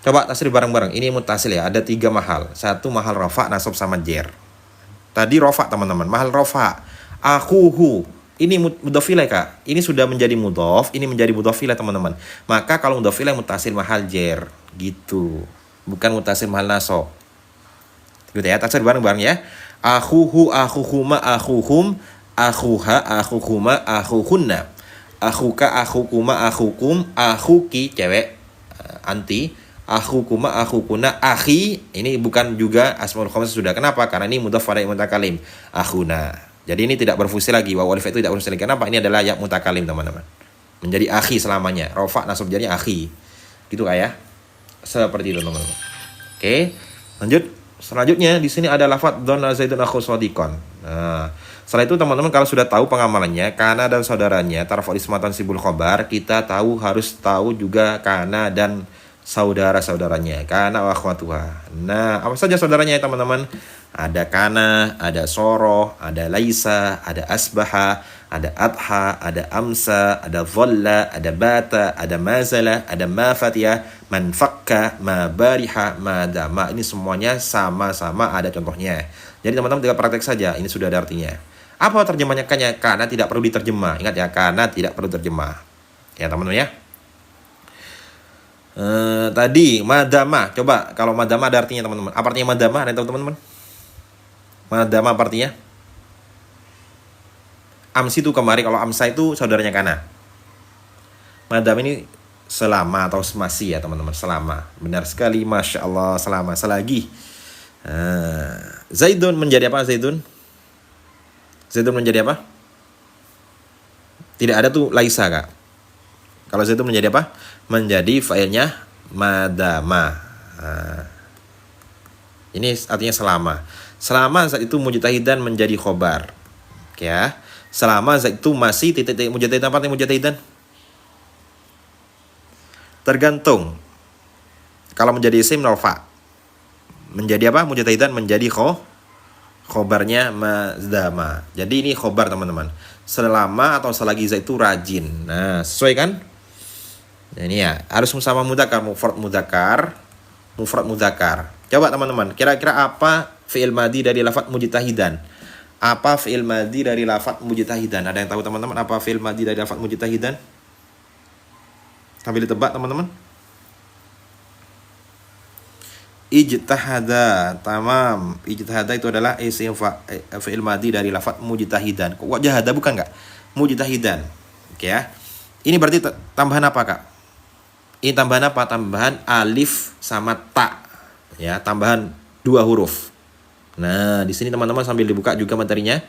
Coba tasrif bareng-bareng. Ini mutasil ya. Ada 3 mahal. 1 mahal rofa, nasab sama jer. Tadi rofa teman-teman. Mahal rofa. Akhuhu. Ini mudhof ilaih kak. Ini sudah menjadi mudhof. Ini menjadi mudhof ilaih teman-teman. Maka kalau mudhof ilaih mutasil mahal jer. Gitu. Bukan mutasil mahal nasab. Gitu ya. Tasrif bareng-bareng ya. Akhuhu, akhuhuma, akhuhum, akhuha, akhuhuma, akhuhunna. Akhuka, akhukuma, akhukum, akhuki, cewek, anti. Akhukuma, akhukuna, akhi. Ini bukan juga asmaul khamsah sudah. Kenapa? Karena ini mudhaf pada mutakalim. Akhuna. Jadi ini tidak berfungsi lagi. Wawu alif itu tidak berfungsi lagi. Kenapa? Ini adalah ya mutakalim teman-teman. Menjadi akhi selamanya. Rofa nasab jadi akhi. Gitu kayak. Seperti itu teman-teman. Oke. Lanjut. Selanjutnya di sini ada lafaz dzonna Zaidun akhahu shadiqan. Nah, Setelah itu teman-teman kalau sudah tahu pengamalannya, kana dan saudaranya, tarfu isma tansibul khobar, kita harus tahu juga kana dan saudara-saudaranya, kana wa akhwatuha. Nah, apa saja saudaranya ya teman-teman? Ada kana, ada soroh, ada laisa, ada asbaha, ada adha, ada amsa, ada dhalla, ada bata, ada mazala, ada mafatiyah, man fakka, ma bariha, ma dama. Ini semuanya sama-sama ada contohnya. Jadi teman-teman tinggal praktek saja, ini sudah ada artinya. Apa terjemahnya kanya? Karena tidak perlu diterjemah. Ingat ya, karena tidak perlu terjemah. Ya teman-teman ya. Tadi madama, coba kalau madama ada artinya teman-teman. Apa artinya madama? Ada yang tahu teman-teman? Madama apa artinya? Amsi itu kemarin, kalau amsa itu saudaranya kana. Madama ini selama atau masih ya teman-teman, selama. Benar sekali, masya Allah, selama, selagi. Zaidun menjadi apa Zaidun? Zaidun menjadi apa? Tidak ada tuh laisa kak. Kalau Zaidun menjadi apa? Menjadi fa'ilnya madama. Ini artinya selama. Selama saat itu mujtahidan menjadi khobar. Oke ya. Selama saat itu masih titik-titik mujtahidan, apa artinya mujtahidan? Tergantung. Kalau menjadi isim narfa. Menjadi apa? Mujtahidan menjadi khobarnya madama. Jadi ini khobar teman-teman. Selama atau selagi za itu rajin. Nah, sesuai kan? Nah, ini ya, harus sama mudzakkar, mufrad mudzakkar. Coba teman-teman, kira-kira apa fi'il madhi dari lafaz mujtahidan? Apa fi'il madhi dari lafaz mujtahidan? Ada yang tahu teman-teman apa fi'il madhi dari lafaz mujtahidan? Sambil ditebak teman-teman. Ijtahada, tamam. Ijtahada itu adalah isim fi'il madhi dari lafaz mujtahidan. Kok jahada bukan enggak? Mujtahidan. Oke ya. Ini berarti tambahan apa, Kak? Ini tambahan apa? Tambahan alif sama ta. Ya, tambahan 2 huruf. Nah, di sini teman-teman sambil dibuka juga materinya.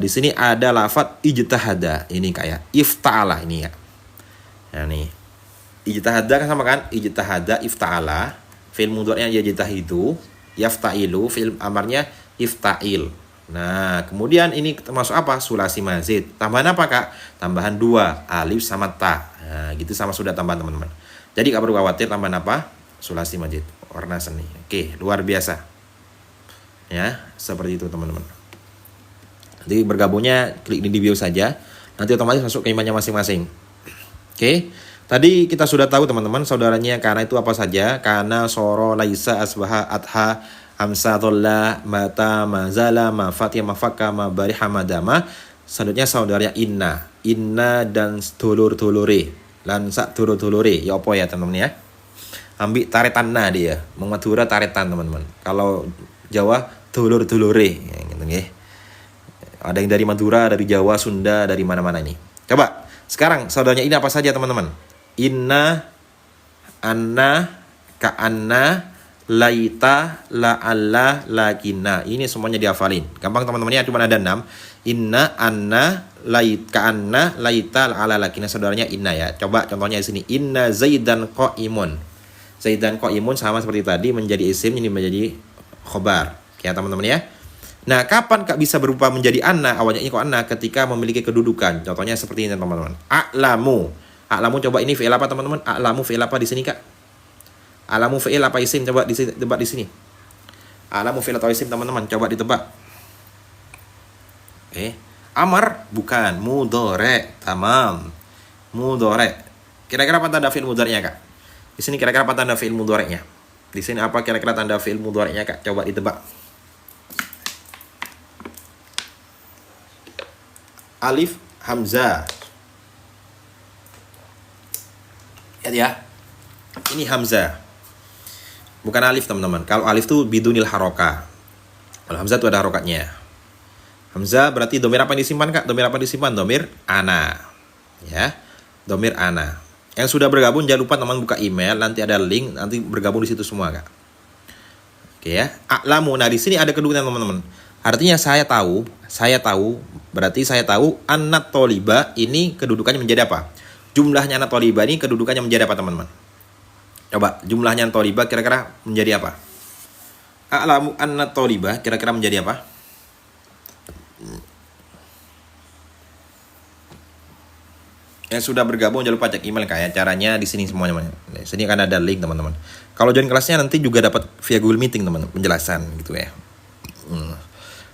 Di sini ada lafaz ijtahada. Ini kayak ifta'ala ini ya. Nah, nih. Ijtahada kan sama kan? Ijtahada ifta'ala. Fi'il mudhari'nya yajtahidu, yafta'ilu, fi'il amarnya ifta'il. Nah, kemudian ini termasuk apa? Sulasi mazid. Tambahan apa, Kak? Tambahan 2, alif sama ta. Nah, gitu sama sudah tambahan teman-teman. Jadi gak perlu khawatir tambahan apa? Sulasi mazid, warna seni. Oke, luar biasa. Ya, seperti itu teman-teman. Nanti bergabungnya klik di bio saja. Nanti otomatis masuk ke imannya masing-masing. Oke. Tadi kita sudah tahu teman-teman saudaranya karena itu apa saja? Kana, soro, laisa, asbaha, adha, hamsa, dhalla, mata, mazala, mafatiyah, mafakka, mabariha, madama. Selanjutnya saudaranya inna. Inna dan dulur-dulure. Lansak dulur-dulure. Ya apa ya teman-teman ya? Ambil taretanna dia. Madura taretan teman-teman. Kalau Jawa dulur-dulure. Ya, gitu, ya. Ada yang dari Madura, dari Jawa, Sunda, dari mana-mana ini. Coba. Sekarang saudaranya ini apa saja teman-teman? Inna, anna, ka'anna, laita, la'alla, lakinna. Ini semuanya dihafalin. Gampang teman-teman ya, cuma ada 6. Inna, anna, ka'anna, laita, la'alla, lakinna. Saudaranya inna ya. Coba contohnya di sini. Inna zaidan qa'imun. Zaidan qa'imun sama seperti tadi menjadi isim, ini menjadi khobar. Ya teman-teman ya. Nah, kapan Kak bisa berubah menjadi anna? Awalnya ini kok anna ketika memiliki kedudukan. Contohnya seperti ini teman-teman. A'lamu. A'lamu coba ini fi'il apa teman-teman? A'lamu fi'il apa di sini Kak? A'lamu fi'il apa isim? Coba ditebak di sini. A'lamu fi'il atau isim teman-teman? Coba ditebak. Amar bukan, mudhari. Tamam. Mudhari. Kira-kira apa tanda fi'il mudhari'nya Kak? Di sini kira-kira apa tanda fi'il mudhari'nya? Di sini apa kira-kira tanda fi'il mudhari'nya Kak? Coba ditebak. Alif, hamzah. Lihat ya. Ini hamzah. Bukan alif teman-teman. Kalau alif tuh bidunil haroka. Kalau hamzah tuh ada harokatnya. Hamzah berarti domir apa yang disimpan Kak? Domir apa yang disimpan? Domir ana. Ya. Domir ana. Yang sudah bergabung jangan lupa teman buka email, nanti ada link, nanti bergabung di situ semua Kak. Oke ya. A'lamu. Nah, di sini ada kedudukan teman-teman. Artinya saya tahu, berarti saya tahu annat toliba ini kedudukannya menjadi apa? Jumlahnya annat toliba ini kedudukannya menjadi apa teman-teman? Coba, jumlahnya annat toliba kira-kira menjadi apa? A'lamu annat toliba kira-kira menjadi apa? Yang sudah bergabung jangan lupa cek email Kak ya. Caranya di sini semuanya. Di sini akan ada link teman-teman. Kalau join kelasnya nanti juga dapat via Google Meeting teman-teman, penjelasan gitu ya.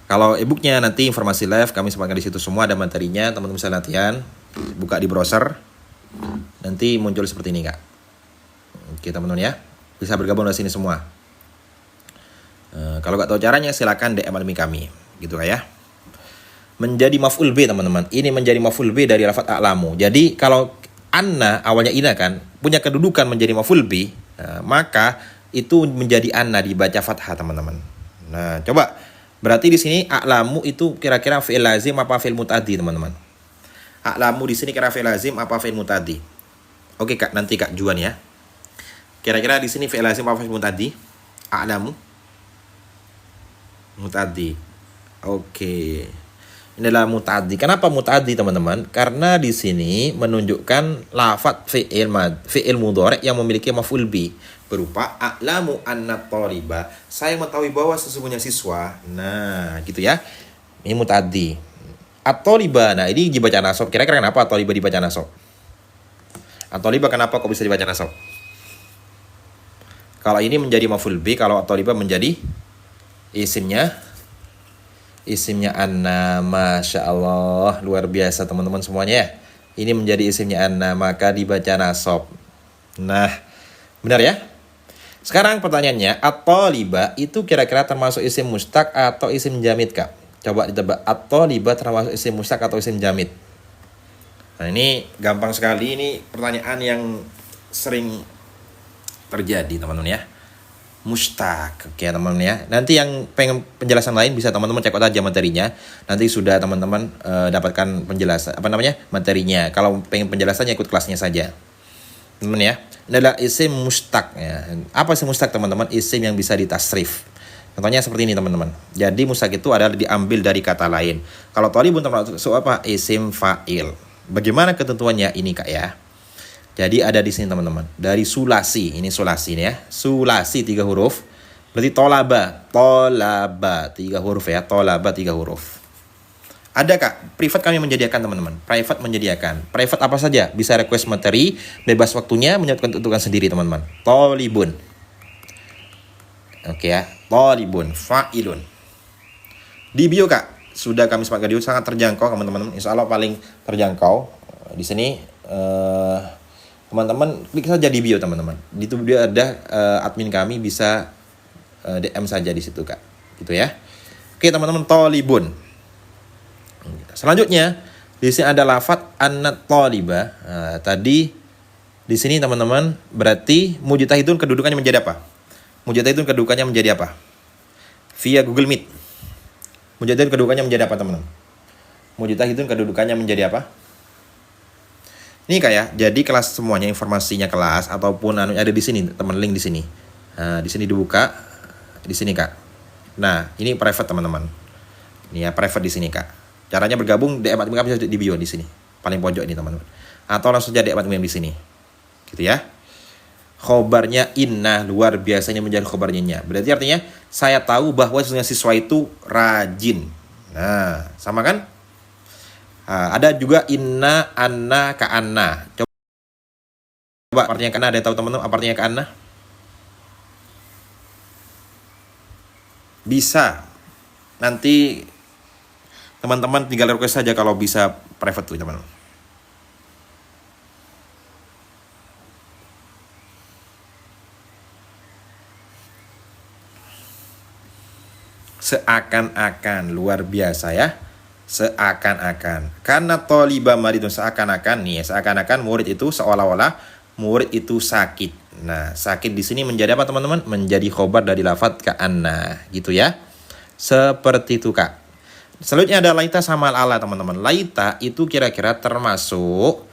Kalau e-booknya nanti informasi live kami sematkan di situ semua, ada materinya, teman-teman bisa latihan, buka di browser, nanti muncul seperti ini Kak. Oke teman-teman ya, bisa bergabung di sini semua. Kalau nggak tahu caranya silakan DM admin kami, gitu Kak ya. Menjadi maf'ul B teman-teman. Ini menjadi maf'ul B dari lafaz a'lamu. Jadi kalau anna awalnya ina kan punya kedudukan menjadi maf'ul B, maka itu menjadi anna dibaca fathah teman-teman. Nah, coba berarti di sini a'lamu itu kira-kira fi'il lazim apa fi'il mutaddi teman-teman? A'lamu di sini kira fi'il lazim apa fi'il mutaddi? Oke Kak, nanti Kak Juan ya. Kira-kira di sini fi'il lazim apa fi'il mutaddi? A'lamu mutaddi. Oke. Ini adalah mutaddi. Kenapa mutaddi teman-teman? Karena di sini menunjukkan lafaz fi'il mudhari' yang memiliki maf'ul bi berupa a'lamu anna thaliba. Saya mengetahui bahwa sesungguhnya siswa. Nah, gitu ya. Ini mutaddi. At-thaliba. Nah, ini dibaca nasab. Kira-kira kenapa at-thaliba dibaca nasab? At-thaliba kenapa kok bisa dibaca nasab? Kalau ini menjadi maf'ul bi, kalau at-thaliba menjadi isimnya anna. Masya Allah, luar biasa teman-teman semuanya ya. Ini menjadi isimnya anna, maka dibaca nasab. Nah, benar ya. Sekarang pertanyaannya, at-thaliba itu kira-kira termasuk isim mustaq atau isim jamid Kak? Coba ditebak, at-thaliba termasuk isim mustaq atau isim jamid? Nah, ini gampang sekali, ini pertanyaan yang sering terjadi teman-teman ya. Mustaq, oke teman-teman ya. Nanti yang pengen penjelasan lain bisa teman-teman cek aja materinya. Nanti sudah teman-teman dapatkan penjelasan materinya. Kalau pengen penjelasannya ikut kelasnya saja, teman ya. Ini adalah isim mustaq ya. Apa isim mustaq teman-teman? Isim yang bisa ditasrif. Contohnya seperti ini teman-teman. Jadi mustaq itu adalah diambil dari kata lain. Kalau thalibun termasuk apa? Isim fa'il. Bagaimana ketentuannya ini Kak ya? Jadi ada di sini teman-teman. Dari sulasi, ini sulasi ya. Sulasi 3 huruf. Berarti tolaba 3 huruf ya. Tolaba 3 huruf. Ada Kak, private kami menyediakan teman-teman. Private menyediakan. Private apa saja? Bisa request materi, bebas waktunya, menyiapkan tentukan sendiri teman-teman. Tolibun. Oke ya. Tolibun, fa'ilun. Di bio Kak, sudah kami sepakat di bio, sangat terjangkau teman-teman. Insya Allah paling terjangkau. Di sini teman-teman klik saja di bio teman-teman. Di itu dia ada admin kami, bisa DM saja di situ Kak. Gitu ya. Oke teman-teman, thalibun. Selanjutnya di sini ada lafaz annat thaliba. Tadi di sini teman-teman berarti mujtahidun kedudukannya menjadi apa? Mujtahidun kedudukannya menjadi apa? Via Google Meet. Mujtahidun kedudukannya menjadi apa teman-teman? Mujtahidun kedudukannya menjadi apa? Ini Kak ya, jadi kelas semuanya informasinya kelas ataupun ada di sini teman, link di sini. Nah, di sini dibuka, di sini Kak. Nah, ini private teman-teman. Ini ya private di sini Kak. Caranya bergabung DM admin kami bisa di bio di sini, paling pojok ini teman-teman. Atau langsung saja DM admin di sini, gitu ya. Khobarnya inna, luar biasa ini menjadi khobarnya. Berarti artinya saya tahu bahwa siswa itu rajin. Nah, sama kan? Ada juga inna, anna, ka'anna. Coba artinya ka'anna, ada yang tahu teman-teman apa artinya ka'anna? Bisa. Nanti teman-teman tinggal request saja kalau bisa private tuh teman-teman. Seakan-akan, luar biasa ya. Seakan-akan, karena thaliba maridun, seakan-akan nih, seakan-akan murid itu seolah-olah murid itu sakit. Nah, sakit di sini menjadi apa teman-teman? Menjadi khobar dari lafaz ka'anna, gitu ya. Seperti itu Kak. Selanjutnya ada laita sama ala teman-teman. Laita itu kira-kira termasuk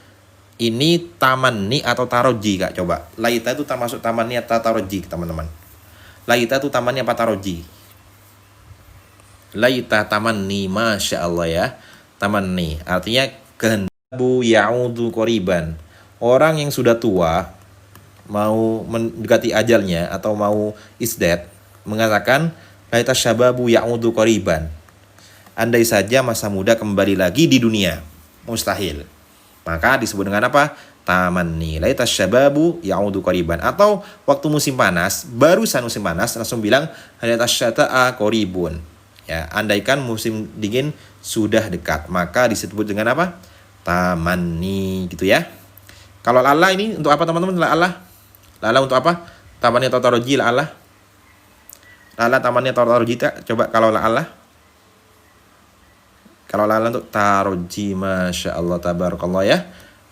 ini tamanni atau taroji Kak. Coba, laita itu termasuk tamanni atau taroji teman-teman? Laita itu tamanni apa taroji? Laita tamanni, masya Allah ya. Tamanni artinya kehendak ya'udu qoriban. Orang yang sudah tua mau mendekati ajalnya atau mau isdat mengatakan laita syababu ya'udu qoriban. Andai saja masa muda kembali lagi di dunia. Mustahil. Maka disebut dengan apa? Tamanni. Laita syababu ya'udu qariban. Atau waktu musim panas, barusan musim panas langsung bilang laita syata'a qaribun. Ya, andaikan musim dingin sudah dekat, maka disebut dengan apa? Tamanni gitu ya. Kalau la'alla ini untuk apa teman-teman? La'alla. La'alla untuk apa? Tamanni atau taroji la'alla? La'alla tamanni atau taroji? Coba kalau la'alla. Kalau la'alla untuk taroji, masya Allah tabarakallah ya.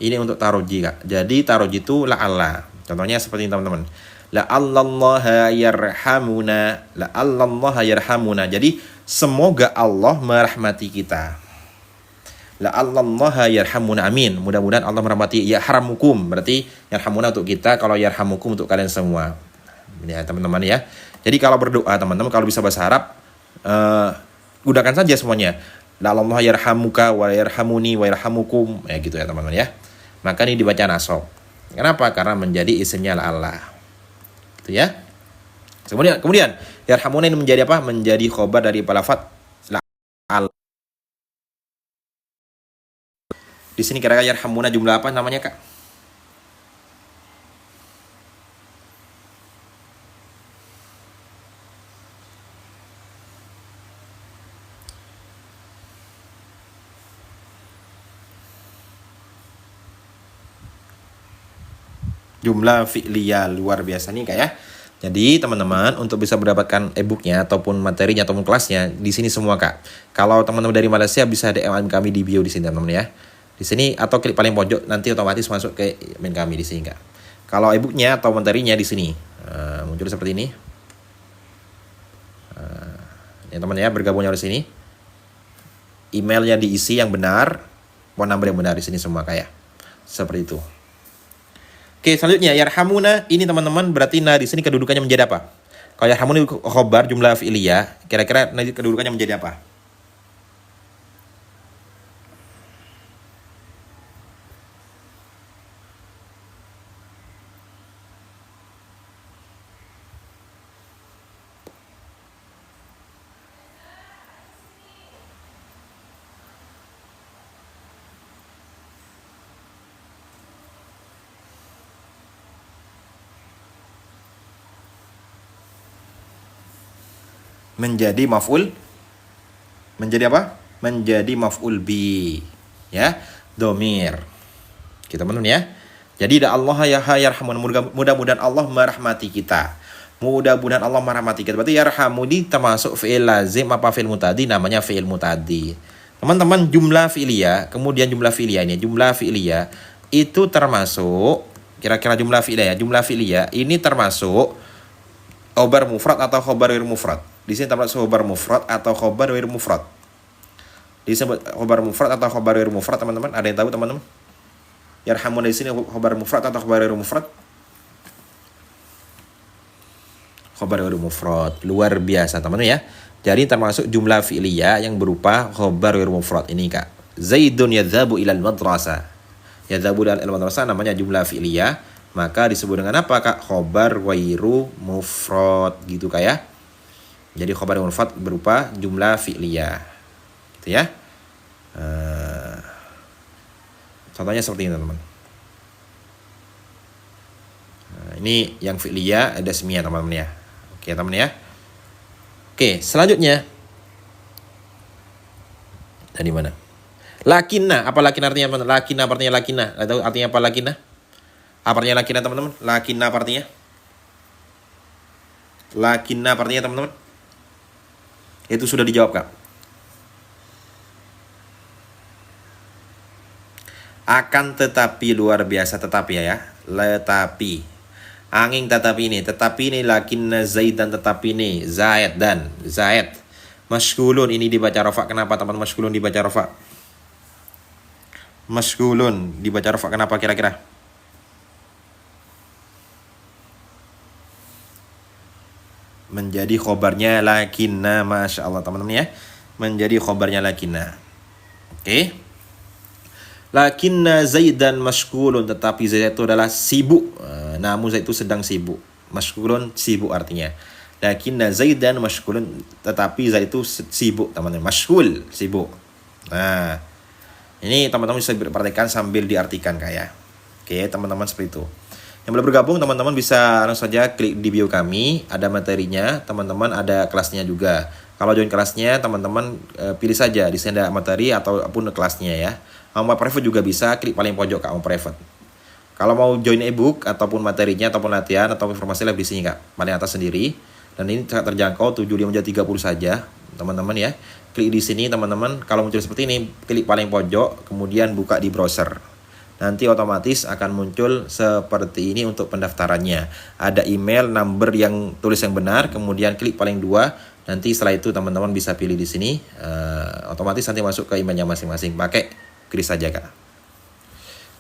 Ini untuk taroji kak. Jadi taroji itu la'alla. Contohnya seperti ini teman-teman. La'allallaha yarhamuna. La'allallaha yarhamuna. Jadi semoga Allah merahmati kita. La'allallaha yarhamuna. Amin. Mudah-mudahan Allah merahmati. Yarhamukum. Berarti yarhamuna untuk kita. Kalau yarhamukum untuk kalian semua. Ini ya teman-teman ya. Jadi kalau berdoa teman-teman, kalau bisa bahasa Arab, gunakan saja semuanya. La'allallaha yarhamuka wa yarhamuni wa yarhamukum. Ya gitu ya teman-teman ya. Maka ini dibaca nasab. Kenapa? Karena menjadi isimnya Allah. Gitu ya. Kemudian yarhamuna ini menjadi apa? Menjadi khobar dari lafaz la'al. Di sini kira-kira yarhamuna jumlah apa namanya, Kak? Jumlah fi'liyah luar biasa nih Kak ya. Jadi teman-teman untuk bisa mendapatkan e-booknya ataupun materinya ataupun kelasnya di sini semua Kak. Kalau teman-teman dari Malaysia bisa DM kami di bio di sini teman-teman ya. Di sini atau klik paling pojok nanti otomatis masuk ke email kami di sini Kak. Kalau e-booknya atau materinya di sini muncul seperti ini. Ya teman ya, bergabungnya di sini. Email yang diisi yang benar, phone number yang benar di sini semua Kak ya. Seperti itu. Oke, selanjutnya yarhamuna ini teman-teman berarti nah di sini kedudukannya menjadi apa? Kalau yarhamuna khobar jumlah fi'liyah, kira-kira nanti kedudukannya menjadi apa? Menjadi maf'ul, menjadi apa? Menjadi maf'ul bi, ya, domir. Kita teman-teman ya. Jadi Allah ya yarhamun, mudah-mudahan Allah merahmati kita. Mudah-mudahan Allah merahmati kita. Berarti yarhamuni termasuk fi'il lazim apa fi'il mutadi, namanya fi'il mutadi. Teman-teman jumlah fi'liyah, kemudian jumlah fi'liyah ini, jumlah fi'liyah itu termasuk kira-kira jumlah fi'liyah, jumlah fi'liyah ini termasuk khobar mufrad atau khobar ghair mufrad. Di sini termasuk khobar mufrad atau khobar ghair mufrad. Disebut khobar mufrad atau khobar ghair mufrad teman-teman. Ada yang tahu teman-teman? Yarhamun di sini khobar mufrad atau khobar ghair mufrad? Khobar ghair mufrad. Luar biasa teman-teman ya. Jadi termasuk jumlah fi'liyah yang berupa khobar ghair mufrad ini Kak. Zaidun yadhabu ilal madrasah. Yadhabu ilal madrasah namanya jumlah fi'liyah. Maka disebut dengan apa Kak? Khobar ghairu mufrad gitu Kak ya. Jadi khobar ghairu mufrad berupa jumlah fi'liyah. Gitu ya. Contohnya seperti ini teman-teman. Ini yang fi'liyah ada semia teman-teman ya. Oke teman ya. Oke, selanjutnya. Dari mana? Lakinna, apa lakin artinya teman-teman? Lakinna artinya lakinna. Tahu artinya apa lakinna? Apa artinya lakinna teman-teman? Lakinna apa artinya? Lakinna apa artinya teman-teman? Itu sudah dijawab Kak. Akan tetapi luar biasa tetapi ya. Tetapi. Angin tetapi ini lakinna zaidan tetapi ini zaid dan zaid. Maskulun ini dibaca rafa. Kenapa teman-teman maskulun dibaca rafa? Maskulun dibaca rafa kenapa kira-kira? Menjadi khobarnya lakinna, masya Allah teman-teman ya. Menjadi khobarnya lakinna. Oke. Lakinna zaidan mashghulun, tetapi Zaid itu adalah sibuk. Namun Zaid itu sedang sibuk. Mashghulun sibuk artinya. Lakinna zaidan mashghulun, tetapi Zaid itu sibuk teman-teman. Mashghul sibuk. Nah, Ini teman-teman bisa perhatikan sambil diartikan Kak ya. Oke, teman-teman seperti itu. Yang belum bergabung, teman-teman bisa langsung saja klik di bio kami, ada materinya, teman-teman ada kelasnya juga. Kalau join kelasnya, teman-teman pilih saja di sini ada materi ataupun kelasnya ya. Mau private juga bisa, klik paling pojok Kak, mau private. Kalau mau join ebook ataupun materinya ataupun latihan atau informasi lebih di sini Kak, paling atas sendiri. Dan ini sangat terjangkau 75.30 saja, teman-teman ya. Klik di sini teman-teman, kalau muncul seperti ini, klik paling pojok, kemudian buka di browser. Nanti otomatis akan muncul seperti ini untuk pendaftarannya. Ada email, number yang tulis yang benar, kemudian klik paling 2. Nanti setelah itu teman-teman bisa pilih di sini, otomatis nanti masuk ke emailnya masing-masing. Pakai klik saja Kak.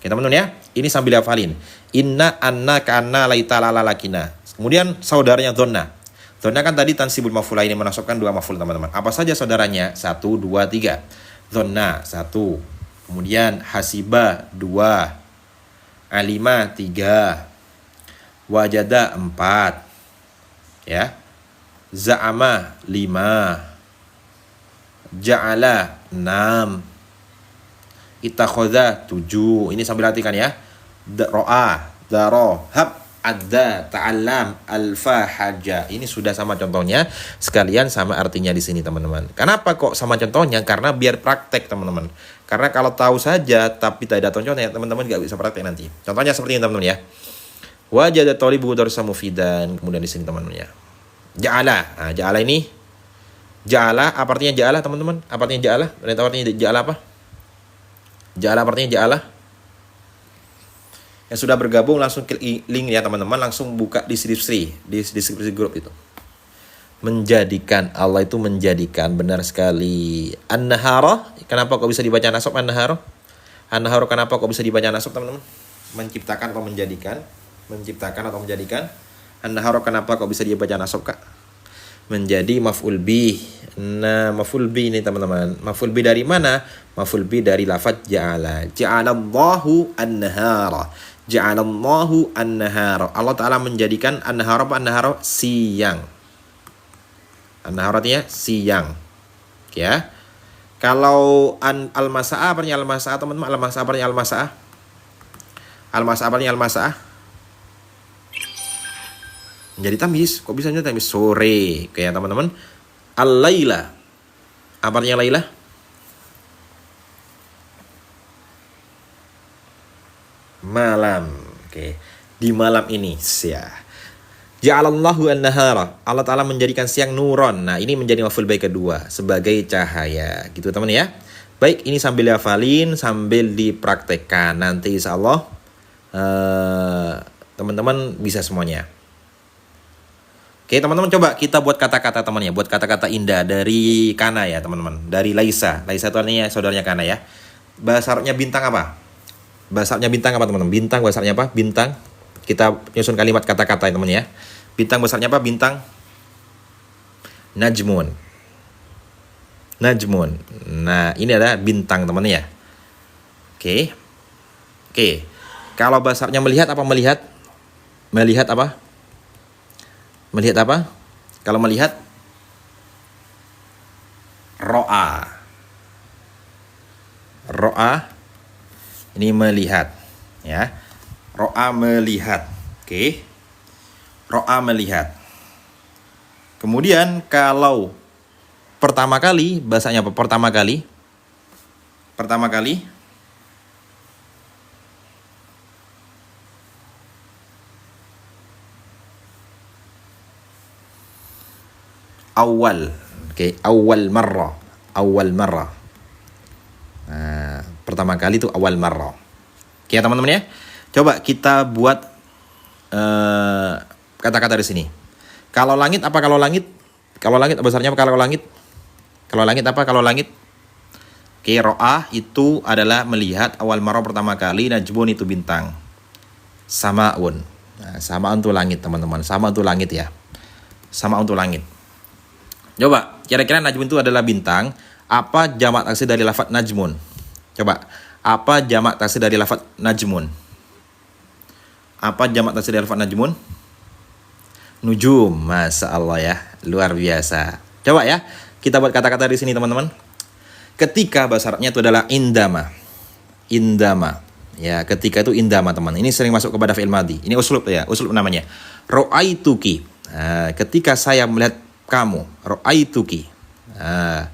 Oke teman-teman ya, ini sambil hafalin. Inna anna kana laita lalalakina. Kemudian saudaranya donna. Donna kan tadi tansibul maf'ul ini menasabkan 2 maf'ul teman-teman. Apa saja saudaranya? 1, 2, 3. Donna 1. Kemudian hasiba 2. Alima 3. Wajada 4. Ya. Za'ama 5. Ja'ala 6. Ittakhadha 7. Ini sambil artikan ya. Ro'a, daro, hab, adda, ta'allam, alfa, haja. Ini sudah sama contohnya, sekalian sama artinya di sini teman-teman. Kenapa kok sama contohnya? Karena biar praktek teman-teman. Karena kalau tahu saja tapi tidak ada contohnya, teman-teman nggak bisa praktek nanti. Contohnya seperti ini teman-teman ya. Wajada talibu darsa mufidan. Kemudian di sini teman-teman ya. Ja'ala. Nah, ja'ala ini. Ja'ala, apa artinya ja'ala teman-teman? Apa artinya ja'ala? Ada tahu artinya ja'ala apa? Ja'ala artinya ja'ala. Yang sudah bergabung langsung klik link ya teman-teman, langsung buka deskripsi grup itu. Menjadikan, Allah itu menjadikan, benar sekali. An-nahara, kenapa kok bisa dibaca nasab an-nahara? An-nahara kenapa kok bisa dibaca nasab teman-teman? Menciptakan atau menjadikan? Menciptakan atau menjadikan? An-nahara kenapa kok bisa dibaca nasab Kak? Menjadi maf'ul bih. Nah, maf'ul bih ini teman-teman. Maf'ul bih dari mana? Maf'ul bih dari lafaz ja'ala. Ja'alallahu an-nahara. Ja'alallahu an-nahara. Allah Ta'ala menjadikan an-nahara apa? An-nahara siang. An-nahara artinya siang. Ya. Kalau al-masa'ah apa artinya al-masa'ah teman-teman? Al-masa'ah apa artinya al-masa'ah? Al-masa'ah apa artinya al-masa'ah? Menjadi tamis. Kok bisa menjadi tamis? Sore. Oke ya teman-teman. Al-laila. Apa artinya laila? Malam. Oke. Di malam ini. Ya. Ja'alallahu an-nahara. Allah Ta'ala menjadikan siang nuron. Nah ini menjadi maf'ul bih kedua. Sebagai cahaya. Gitu teman ya. Baik ini sambil hafalin. Sambil dipraktekkan. Nanti insya Allah teman-teman bisa semuanya. Oke teman-teman coba kita buat kata-kata teman ya. Buat kata-kata indah dari Kana ya teman-teman. Dari Laisa. Laisa itu artinya saudaranya Kana ya. Bahasa Arabnya bintang apa? Bahasa Arabnya bintang apa teman-teman? Bintang bahasa Arabnya apa? Bintang. Kita nyusun kalimat kata-kata ya teman ya. Bintang bahasa Arabnya apa? Bintang. Najmun. Najmun. Nah ini adalah bintang teman ya. Oke. Oke. Kalau bahasa Arabnya melihat apa melihat? Melihat apa? Melihat apa? Kalau melihat ro'a. Ro'a ini melihat ya. Ro'a melihat. Oke. Ro'a melihat. Kemudian kalau pertama kali bahasanya apa? Pertama kali. Pertama kali awal. Oke, awal marrah. Awal marrah. Nah, pertama kali itu awal marrah. Oke ya teman-teman ya. Coba kita buat kata-kata di sini. Kalau langit apa kalau langit? Kalau langit besarnya apa kalau langit? Kalau langit apa kalau langit? Oke, ro'ah itu adalah melihat, awal marrah pertama kali, najmun itu bintang. Samaun. Nah, sama untuk langit teman-teman. Sama untuk langit ya. Sama untuk langit. Coba, kira-kira najmun itu adalah bintang. Apa jamak taksir dari lafaz najmun? Coba, apa jamak taksir dari lafaz najmun? Apa jamak taksir dari lafaz najmun? Nujum. Masya Allah ya, luar biasa. Coba ya, kita buat kata-kata di sini teman-teman. Ketika bahasa Arabnya itu adalah indama. indama. Ya, ketika itu indama, teman. Ini sering masuk kepada fi'il madhi. Ini uslub ya, uslub namanya. Ra'aituki. Nah, ketika saya melihat kamu, ra'aituki. Nah,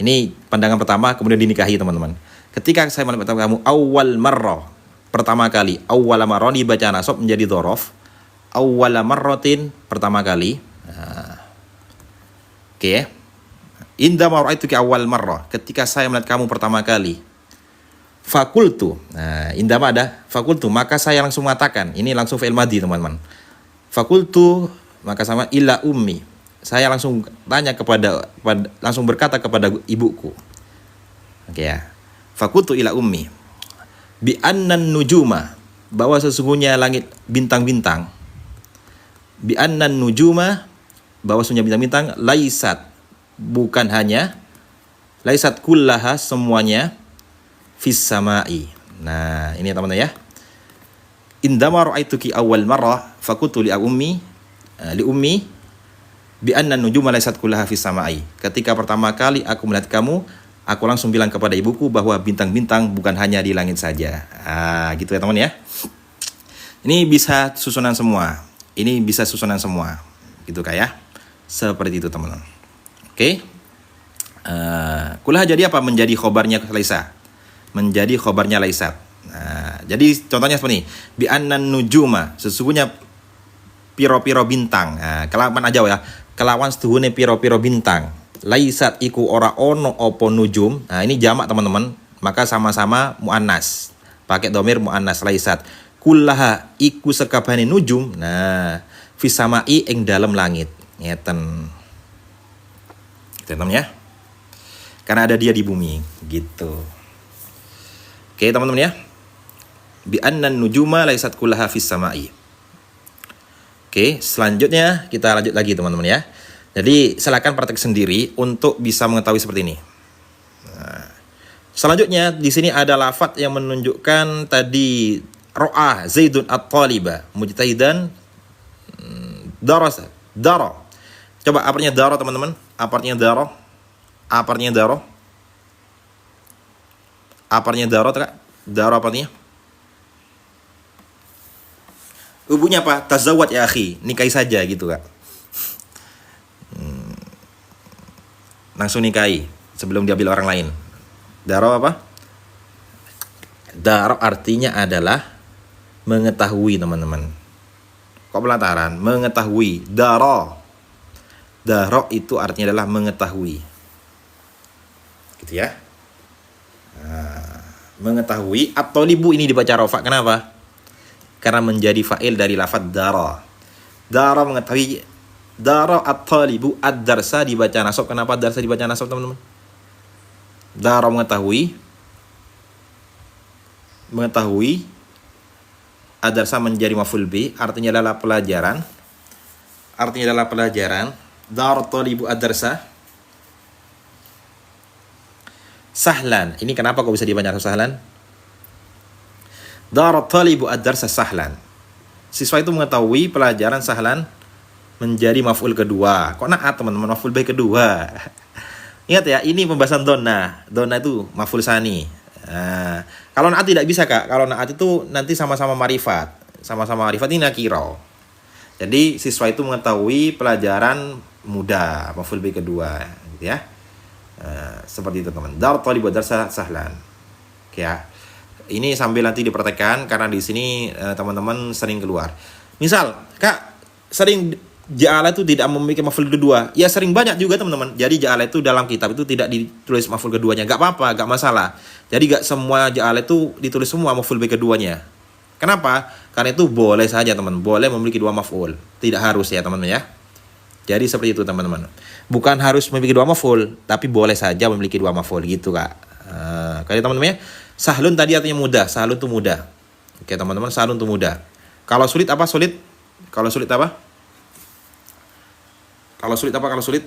ini pandangan pertama kemudian dinikahi, teman-teman. Ketika saya melihat kamu awal marrah, pertama kali. Awal marrah dibaca nasab menjadi dhorof. Awal marratin, pertama kali. Nah, oke ya. Indama ra'aituki awal marrah, ketika saya melihat kamu pertama kali. Fakultu. Nah, indama ada fakultu, maka saya langsung mengatakan. Ini langsung fi'il madhi, teman-teman. Fakultu, maka sama ila ummi. Saya langsung tanya langsung berkata kepada ibuku. Oke ya. Fakultu ila ummi. Bi annan nujuma, bahwa sesungguhnya langit bintang-bintang. Bi annan nujuma, bahwa sesungguhnya bintang-bintang laisat, bukan hanya, laisat kullaha, semuanya, fis samai. Nah, ini teman-teman ya. Indama ra'aituki awal marrah fakultu li ummi bi anna nujuma laisat kullaha fis samai. Ketika pertama kali aku melihat kamu, aku langsung bilang kepada ibuku bahwa bintang-bintang bukan hanya di langit saja. Gitu ya teman ya. Ini bisa susunan semua. Ini bisa susunan semua. Gitu kayak seperti itu, teman-teman. Oke. Kullaha jadi apa? Menjadi khobarnya laisa. Menjadi khobarnya laisat. Nah, jadi contohnya seperti ini. Bi annan nujuma, sesungguhnya piro-piro bintang. Nah, kelawan aja ya. Kelawan setuhune piro-piro bintang. Laisat iku ora ono opo nujum. Nah, ini jamak, teman-teman. Maka sama-sama muannas. Pakai domir muannas laisat. Kullaha iku sekabehane nujum. Nah, fis samai ing dalam langit. Ngeten. Gitu, teman ya. Karena ada dia di bumi, gitu. Oke, teman-teman ya. Bi annan nujuma laisat kullaha fis samai. Oke, selanjutnya kita lanjut lagi, teman-teman ya. Jadi silakan praktek sendiri untuk bisa mengetahui seperti ini. Nah, selanjutnya di sini ada lafadz yang menunjukkan tadi ro'ah Zaidun at-taliba mujtahidan darasa daro. Coba apa artinya daro, teman-teman? Apa artinya daro? Apa artinya daro? Apa artinya daro, Kak? Daro apa artinya? Ibunya apa? Tazawwad ya akhi, nikahi saja gitu, Kak. Langsung nikahi sebelum diambil orang lain. Daro apa? Daro artinya adalah mengetahui, teman-teman. Kok pelantaran? Mengetahui. Daro. Daro itu artinya adalah mengetahui. Gitu ya. Nah, mengetahui. At-talibu ini dibaca rafa. Kenapa? Karena menjadi fa'il dari lafadz daro. Daro mengetahui. Daro at-talibu ad-darsa dibaca nasab. Kenapa ad-darsa dibaca nasab, teman-teman? Daro mengetahui. Mengetahui. Ad-darsa menjadi maf'ul bi, artinya adalah pelajaran. Artinya adalah pelajaran. Daro talibu ad-darsa. Sahlan. Ini kenapa kok bisa dibaca sahlan? Daro talibu ad-darsa sahlan. Siswa itu mengetahui pelajaran sahlan menjadi maf'ul kedua. Kok na'at, teman-teman? Maf'ul bi kedua. Ingat ya, ini pembahasan donna. Donna itu maf'ul sani. Nah, kalau na'at tidak bisa, Kak. Kalau na'at itu nanti sama-sama marifat. Sama-sama marifat ini nakiro. Jadi siswa itu mengetahui pelajaran muda, maf'ul bi kedua, gitu ya. Seperti itu, teman. Dar talib darsa sahlan. Oke ya. Ini sambil nanti dipraktekkan karena di sini teman-teman sering keluar. Misal, Kak, sering ja'ala itu tidak memiliki maf'ul kedua. Ya sering banyak juga, teman-teman. Jadi ja'ala itu dalam kitab itu tidak ditulis maf'ul keduanya. Gak apa-apa, gak masalah. Jadi gak semua ja'ala itu ditulis semua maf'ul bi keduanya. Kenapa? Karena itu boleh saja, teman. Boleh memiliki dua maf'ul. Tidak harus ya, teman-teman ya. Jadi seperti itu, teman-teman. Bukan harus memiliki dua maf'ul, tapi boleh saja memiliki dua maf'ul gitu, Kak. Kali teman-teman ya. Sahlun tadi artinya mudah. Sahlun itu mudah. Oke, teman-teman, sahlun itu mudah. Kalau sulit apa? Sulit. Kalau sulit apa? Kalau sulit apa? Kalau sulit?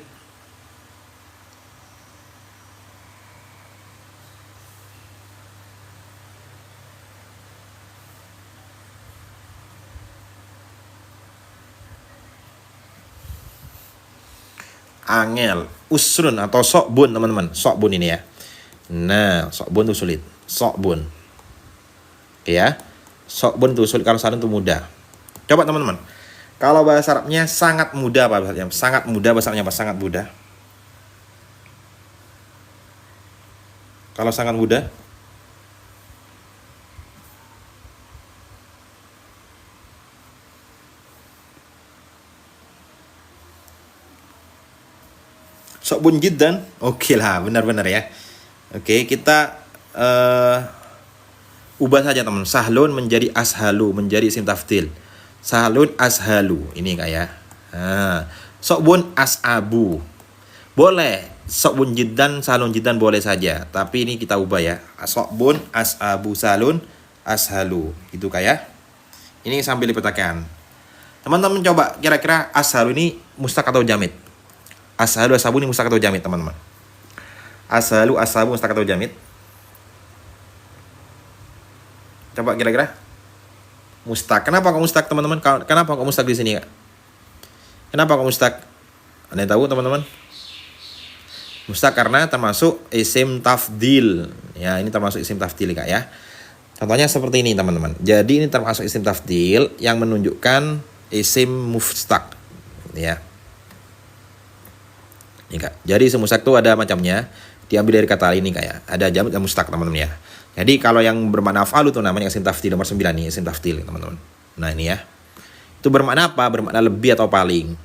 Angel, usrun atau sokbun, teman-teman. Sokbun ini ya. Nah, sokbun itu sulit. Sokbun. Oke ya. Sokbun itu sulit, kalau salun itu mudah. Coba teman-teman. Kalau bahasa Arabnya sangat mudah apa bahasanya? Sangat mudah bahasa Arabnya apa? Sangat mudah. Kalau sangat mudah, sokbun jiddan. Oke lah, benar-benar ya. Oke, kita ubah saja teman. Sahlun menjadi ashalu, menjadi isim tafdil. Sahlun ashalu. Ini kak ya. Nah, sokbun asabu. Boleh. Sokbun jiddan, sahlun jiddan boleh saja. Tapi ini kita ubah ya. Sokbun asabu sahlun ashalu. Itu kak ya. Ini sambil dipetakan. Teman-teman coba kira-kira ashalu ini mustaq atau jamid? Ashalu asabu ini mustaq atau jamid teman-teman? Ashalu asabu mustaq atau jamid? Coba kira-kira. Mustaq. Kenapa kok mustaq teman-teman? Kenapa kok mustaq di sini kak? Kenapa kok mustaq? Ada yang tahu teman-teman? Mustaq karena termasuk isim tafdil. Ya, ini termasuk isim tafdil kak ya. Contohnya seperti ini teman-teman. Jadi ini termasuk isim tafdil yang menunjukkan isim mustaq. Ya. Ini kak. Jadi isim mustaq itu ada macamnya. Diambil dari kata ini kak ya. Ada jamid dan mustaq teman-teman ya. Jadi kalau yang bermakna af'alu itu namanya isim tafdil nomor 9 nih, isim tafdil teman-teman. Nah ini ya. Itu bermakna apa? Bermakna lebih atau paling.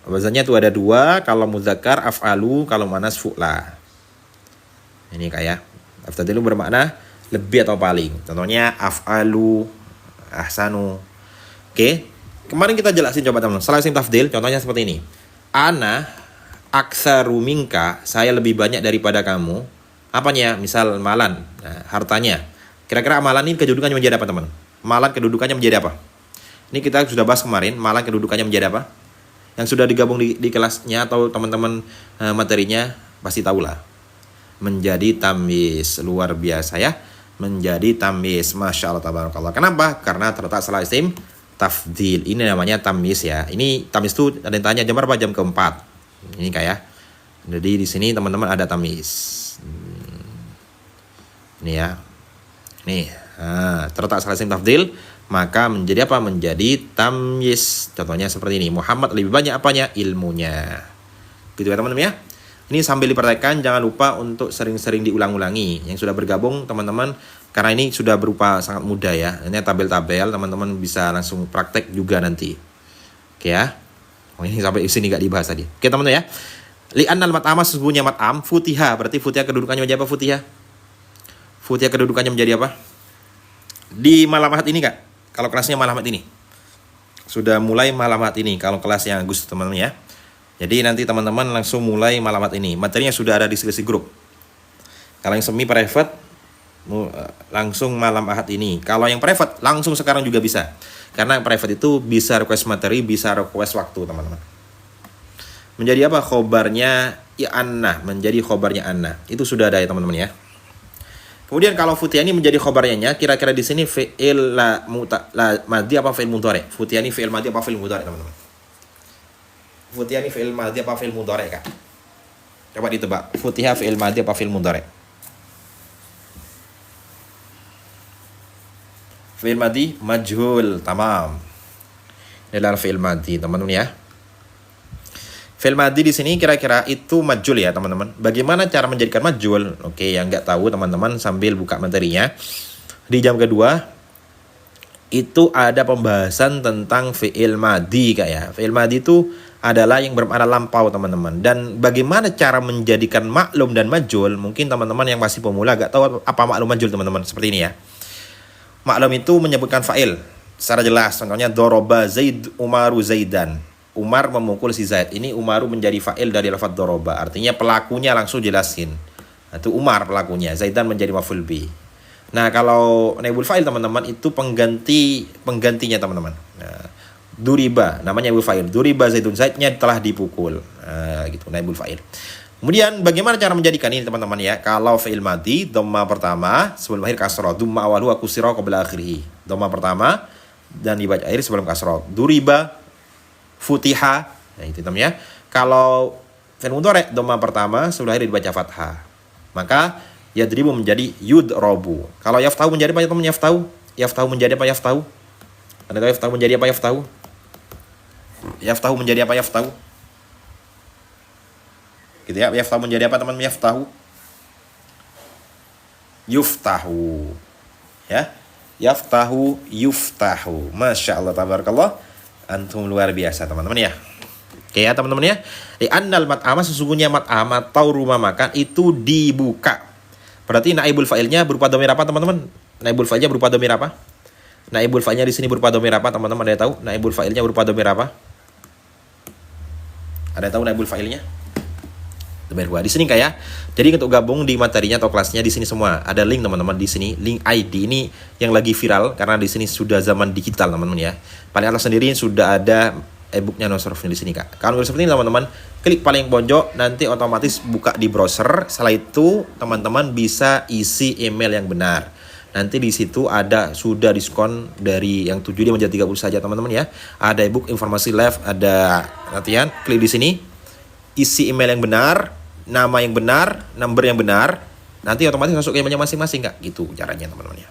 Bahasanya itu ada dua, kalau muzakkar af'alu, kalau muannas fu'la. Ini kayak tafdil itu bermakna lebih atau paling. Contohnya af'alu, ahsanu. Oke. Kemarin kita jelasin coba teman-teman. Salah isim tafdil contohnya seperti ini. Ana aktsaru minka, saya lebih banyak daripada kamu. Apanya? Misal malan, nah, hartanya. Kira-kira amalan ini kedudukannya menjadi apa teman? Malan kedudukannya menjadi apa? Ini kita sudah bahas kemarin. Malan kedudukannya menjadi apa? Yang sudah digabung di kelasnya atau teman-teman materinya pasti tahulah. Menjadi tamyiz. Luar biasa ya. Menjadi tamyiz. Masya Allah tabarakallah. Kenapa? Karena terletak salah isim tafdil. Ini namanya tamyiz ya. Ini tamyiz itu ada yang tanya jam berapa? Jam keempat. Ini kayak. Jadi di sini teman-teman ada tamyiz. Ini ya. Nih, terletak salah isim tafdil, maka menjadi apa? Menjadi tamyiz. Contohnya seperti ini. Muhammad lebih banyak apanya? Ilmunya. Gitu ya teman-teman ya. Ini sambil diperhatikan, jangan lupa untuk sering-sering diulang-ulangi. Yang sudah bergabung teman-teman, karena ini sudah berupa sangat mudah ya. Ini tabel-tabel, teman-teman bisa langsung praktek juga nanti. Oke ya. Oh ini sampai sini gak dibahas tadi. Oke teman-teman ya. Li'annal mat'ama sesungguhnya mat'am futiha. Berarti futiha kedudukannya menjadi apa futiha? Futiha kedudukannya menjadi apa? Di malam ahad ini kak. Kalau kelasnya malam ahad ini. Sudah mulai malam ahad ini. Kalau kelasnya Agus teman-teman ya. Jadi nanti teman-teman langsung mulai malam ahad ini. Materinya sudah ada di selisih grup. Kalau yang semi private langsung malam ahad ini. Kalau yang private langsung sekarang juga bisa. Karena yang private itu bisa request materi, bisa request waktu teman-teman. Menjadi apa? Khobarnya ya anna. Menjadi khobarnya anna. Itu sudah ada ya teman-teman ya. Kemudian kalau futiha ini menjadi khobarnya, kira-kira di sini fi'il la madhi apa fi'il mudhari? Futiha ini fi'il madhi apa fi'il mudhari, teman-teman? Futiha ini fi'il madhi apa fi'il mudhari, Kak? Coba ditebak. Futiha fi'il madhi apa fi'il mudhari? Fi'il madhi majhul, tamam. Ini adalah fi'il madhi, teman-teman ya. Fi'il madhi di sini kira-kira itu majhul ya teman-teman. Bagaimana cara menjadikan majhul? Oke, yang nggak tahu teman-teman sambil buka materinya. Di jam kedua itu ada pembahasan tentang fi'il madhi kak ya. Fi'il madhi itu adalah yang bermakna lampau teman-teman. Dan bagaimana cara menjadikan maklum dan majhul? Mungkin teman-teman yang masih pemula nggak tahu apa maklum majhul teman-teman. Seperti ini ya. Maklum itu menyebutkan fa'il secara jelas. Contohnya doroba Zaid Umaru Zaidan. Umar memukul si Zaid. Ini Umaru menjadi fa'il dari lafadz doroba. Artinya pelakunya langsung jelasin. Itu Umar pelakunya. Zaidan menjadi maf'ul bih. Nah kalau naibul fa'il teman-teman itu penggantinya teman-teman. Nah, duriba namanya naibul fa'il. Duriba Zaidun, Zaidnya telah dipukul. Gitu naibul fa'il. Kemudian bagaimana cara menjadikan ini teman-teman ya? Kalau fi'il madhi dhamma pertama sebelum akhir kasrah. Dhamma awalu akusira qabla akhirih. Dhamma pertama dan dibaca akhir sebelum kasrah. Duriba futiha, nah itu namanya. Kalau fi'il mudhari dhamma pertama sebelum akhir dibaca fathah. Maka yadribu menjadi yudrobu. Kalau yaftahu menjadi apa teman? Yaftahu Yaftahu menjadi apa yaftahu? Ada tahu yaftahu menjadi apa yaftahu? Yaftahu menjadi apa yaftahu? Gitu ya. Yaftahu menjadi apa teman-teman? Yaftahu. Yuftahu. Ya. Yaftahu yuftahu. Masya Allah tabarakallah. Antum luar biasa teman-teman ya. Oke ya teman-teman ya. Annal mat'ama sesungguhnya mat'am atau rumah makan itu dibuka. Berarti naibul fa'ilnya berupa dhamir apa teman-teman? Naibul fa'ilnya berupa dhamir apa? Naibul fa'ilnya di sini berupa dhamir apa teman-teman? Ada yang tahu? Naibul fa'ilnya berupa dhamir apa? Ada yang tahu naibul fa'ilnya? Dhamir huwa. Di sini kayak. Jadi untuk gabung di materinya atau kelasnya di sini semua. Ada link teman-teman di sini, link ID ini yang lagi viral karena di sini sudah zaman digital teman-teman ya. Paling atas sendiri sudah ada e-booknya Nosrofnya di sini kak. Kalau seperti ini teman-teman, klik paling pojok nanti otomatis buka di browser. Setelah itu teman-teman bisa isi email yang benar. Nanti di situ ada sudah diskon dari yang 7 dia menjadi 30 saja teman-teman ya. Ada e-book informasi live, ada latihan. Klik di sini, isi email yang benar, nama yang benar, number yang benar. Nanti otomatis masuk ke emailnya masing-masing kak. Gitu caranya teman-teman ya.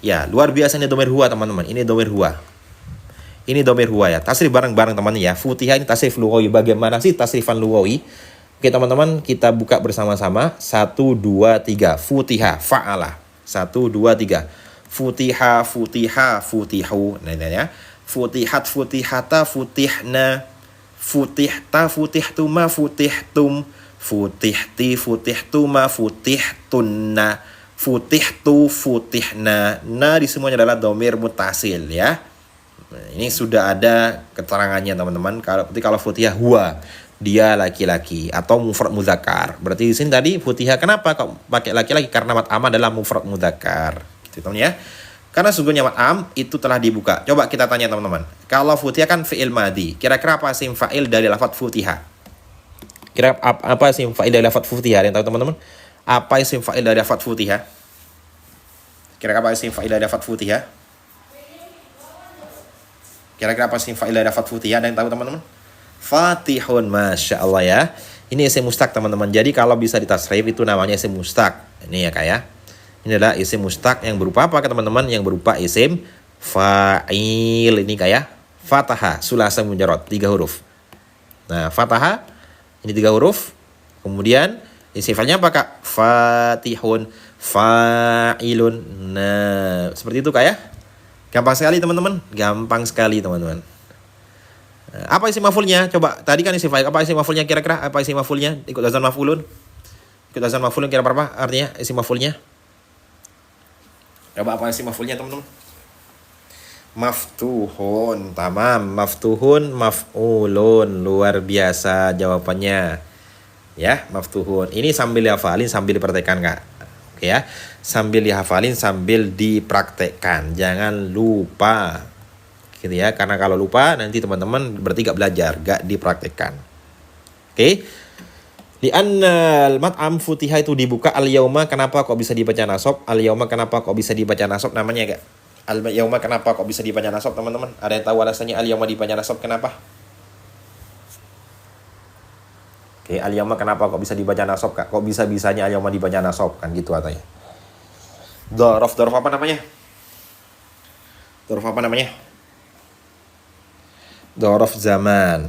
Ya luar biasa ini dhamir huwa teman-teman. Ini dhamir huwa. Ini dhamir huwa ya. Tasrif bareng-bareng teman ya. Futihah ini tasrif lughawi. Bagaimana sih tasrifan lughawi? Oke teman-teman, kita buka bersama-sama. 1 2 3. Futihah, fa'ala. 1 2 3. Futihah, futihah, futihu. Nah ini ya. Futihat, futihata, futihna. Futihta, futihtuma, futihtum. Futihti, futihtuma, futihtunna. Futihtu, futihna. Nah di semuanya adalah dhamir mutasil ya. Nah, ini sudah ada keterangannya teman-teman. Kalau futihah huwa, dia laki-laki atau mufrad muzakkar. Berarti di sini tadi futihah kenapa kok pakai laki-laki? Karena mat'am adalah mufrad muzakkar. Gitu teman ya. Karena sungguhnya mat'am itu telah dibuka. Coba kita tanya teman-teman. Kalau futihah kan fi'il madhi. Kira-kira apa isim fa'il dari lafadz futihah? Kira apa isim fa'il dari lafadz futihah? Ada yang tahu teman-teman? Apa isim fa'il dari lafadz futihah? Kira-kira apa isim fa'il dari lafadz futihah? Kira-kira apa isim fa'il dari lafadz futihah? Ada yang tahu teman-teman? Fatihun, masya Allah ya. Ini isim mustaq teman-teman. Jadi kalau bisa ditasrif itu namanya isim mustaq. Ini ya kak ya. Ini adalah isim mustaq yang berupa apa teman-teman? Yang berupa isim fa'il. Ini kayak fataha, sulasa mujarrad, 3 huruf. Nah fataha ini 3 huruf. Kemudian isim fa'ilnya apa kak? Fatihun, fa'ilun. Nah seperti itu kak ya. Gampang sekali teman-teman. Gampang sekali teman-teman. Apa isim maf'ulnya? Coba tadi kan isim fa'il. Apa isim maf'ulnya kira-kira? Apa isim maf'ulnya? Ikut wazan maf'ulun. Ikut wazan maf'ulun kira-kira apa artinya isim maf'ulnya? Coba apa isim maf'ulnya teman-teman? Maftuhun. Tamam. Maftuhun, maf'ulun. Luar biasa jawabannya. Ya, maftuhun. Ini sambil dihafalin, sambil dipraktekkan kak. Oke ya. Sambil dihafalin, sambil dipraktekkan. Jangan lupa. Gitu ya, karena kalau lupa nanti teman-teman berarti gak belajar, gak dipraktekkan. Oke. Di annal mat'am futihah itu dibuka al-yauma, kenapa kok bisa dibaca nasab? Al-yauma kenapa kok bisa dibaca nasab namanya gak? Al-yauma kenapa kok bisa dibaca nasab teman-teman? Ada yang tahu alasannya al-yauma dibaca nasab kenapa? Oke, al-yauma kenapa kok bisa dibaca nasab kak? Kok bisa-bisanya al-yauma dibaca nasab kan gitu katanya. Dzaraf apa namanya? Dzaraf apa namanya? Dzaraf zaman.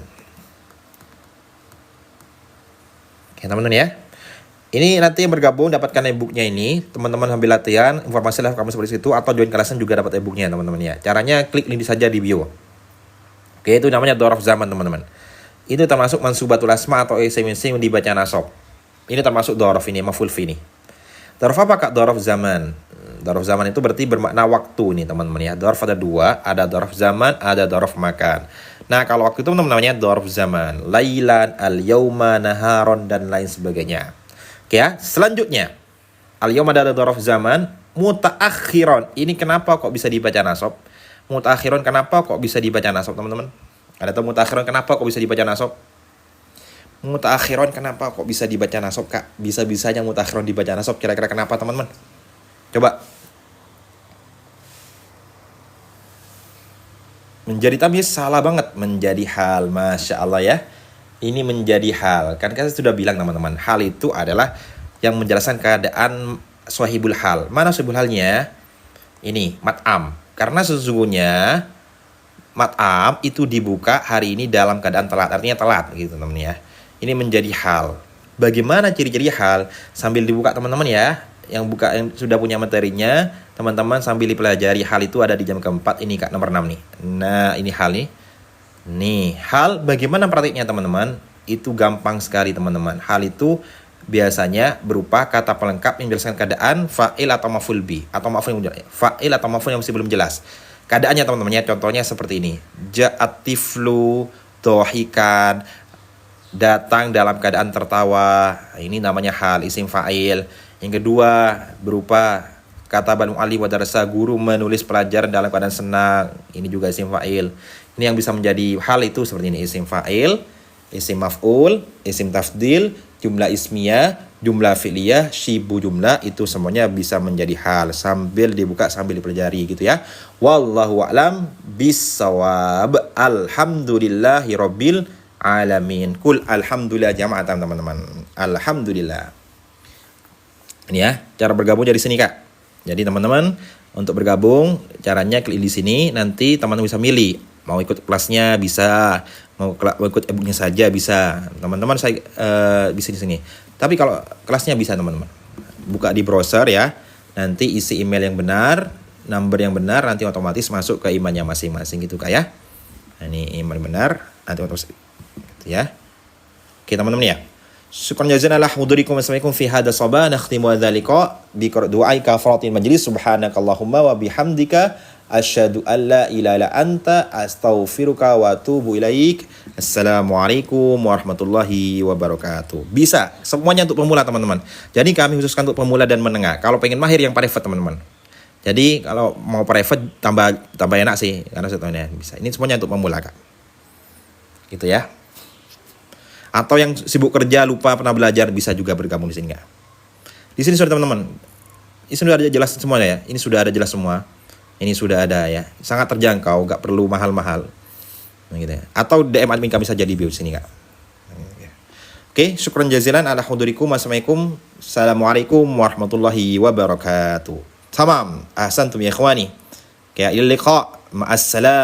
Oke teman-teman ya. Ini nanti yang bergabung dapatkan e-booknya ini. Teman-teman sambil latihan. Informasi live kamu seperti itu. Atau join kelasan juga dapat e-booknya teman-teman ya. Caranya klik link saja di bio. Oke itu namanya dzaraf zaman teman-teman. Itu termasuk mansubatul asma atau isim yang dibaca nasab. Ini termasuk dzaraf ini. Maf'ul fi ini. Dzaraf apa kak? Dzaraf zaman. Dzaraf zaman itu berarti bermakna waktu nih teman-teman ya. Dzaraf ada 2. Ada dzaraf zaman. Ada dzaraf makan. Nah kalau waktu itu namanya dzarf zaman, lailan, al-yauma, naharon dan lain sebagainya. Oke ya, selanjutnya al-yauma ada dzarf zaman, mutaakhiron. Ini kenapa kok bisa dibaca nasab? Mutaakhiron kenapa kok bisa dibaca nasab teman-teman? Ada tahu mutaakhiron kenapa kok bisa dibaca nasab? Mutaakhiron kenapa kok bisa dibaca nasab kak? Bisa-bisanya mutaakhiron dibaca nasab, kira-kira kenapa teman-teman? Coba. Menjadi tamyiz salah banget, menjadi hal, masya Allah ya. Ini menjadi hal, kan saya sudah bilang teman-teman, hal itu adalah yang menjelaskan keadaan sahibul hal. Mana sahibul halnya? Ini mat'am. Karena sesungguhnya mat'am itu dibuka hari ini dalam keadaan telat. Artinya telat gitu teman-teman ya. Ini menjadi hal. Bagaimana ciri-ciri hal? Sambil dibuka teman-teman ya. Yang buka yang sudah punya materinya, teman-teman sambil dipelajari. Hal itu ada di jam keempat ini Kak, nomor 6 nih. Nah, ini hal nih. Nih, hal bagaimana praktiknya teman-teman? Itu gampang sekali teman-teman. Hal itu biasanya berupa kata pelengkap yang menjelaskan keadaan, fa'il atau maf'ul bi, atau maf'ul yang fa'il atau maf'ul yang masih belum jelas. Keadaannya teman-teman ya, contohnya seperti ini. Ja'at tiflu dohikan, datang dalam keadaan tertawa. Ini namanya hal, isim fa'il. Yang kedua berupa kata bal mu'allim wa darasa, guru menulis pelajaran dalam keadaan senang. Ini juga isim fa'il. Ini yang bisa menjadi hal itu seperti ini, isim fa'il, isim maf'ul, isim tafdil, jumlah ismiyah, jumlah fi'liyah, syibu jumlah, itu semuanya bisa menjadi hal sambil dibuka sambil dipelajari gitu ya. Wallahu a'lam bissawab. Alhamdulillahi rabbil alamin. Kul alhamdulillah jama'atan teman-teman. Alhamdulillah. Ini ya, cara bergabung dari sini Kak. Jadi teman-teman untuk bergabung caranya klik di sini, nanti teman-teman bisa milih mau ikut kelasnya bisa, mau ikut e-booknya saja bisa. Teman-teman saya bisa di sini. Tapi kalau kelasnya bisa teman-teman. Buka di browser ya. Nanti isi email yang benar, number yang benar, nanti otomatis masuk ke emailnya masing-masing gitu Kak ya. Nah, ini email benar, nanti otomatis gitu ya. Oke teman-teman ya. Syukran jazakallahu ala hudurikum wassalamualaikum fi hadha sabah nakhtimu dzalika bi du'ai kafaratil majlis subhanakallahumma wa bihamdika asyhadu an la ilaha illa anta astaghfiruka wa atubu ilaik. Assalamualaikum warahmatullahi wabarakatuh. Bisa semuanya untuk pemula teman-teman. Jadi kami khususkan untuk pemula dan menengah. Kalau pengen mahir yang private teman-teman. Jadi kalau mau private tambah enak sih karena setelahnya bisa. Ini semuanya untuk pemula Kak. Gitu ya. Atau yang sibuk kerja lupa pernah belajar bisa juga bergabung di sini Kak. Di sini sudah teman-teman. Ini sudah ada jelas semuanya ya. Ini sudah ada jelas semua. Ini sudah ada ya. Sangat terjangkau, nggak perlu mahal-mahal. Nah, gitu ya. Atau DM admin kami saja di bio sini Kak. Oke, syukran jazilan ala hudurikum. Assalamualaikum warahmatullahi wabarakatuh. Tamam. Ahsantum ya ikhwani. Kayak ilal liqa. Ma'assalam.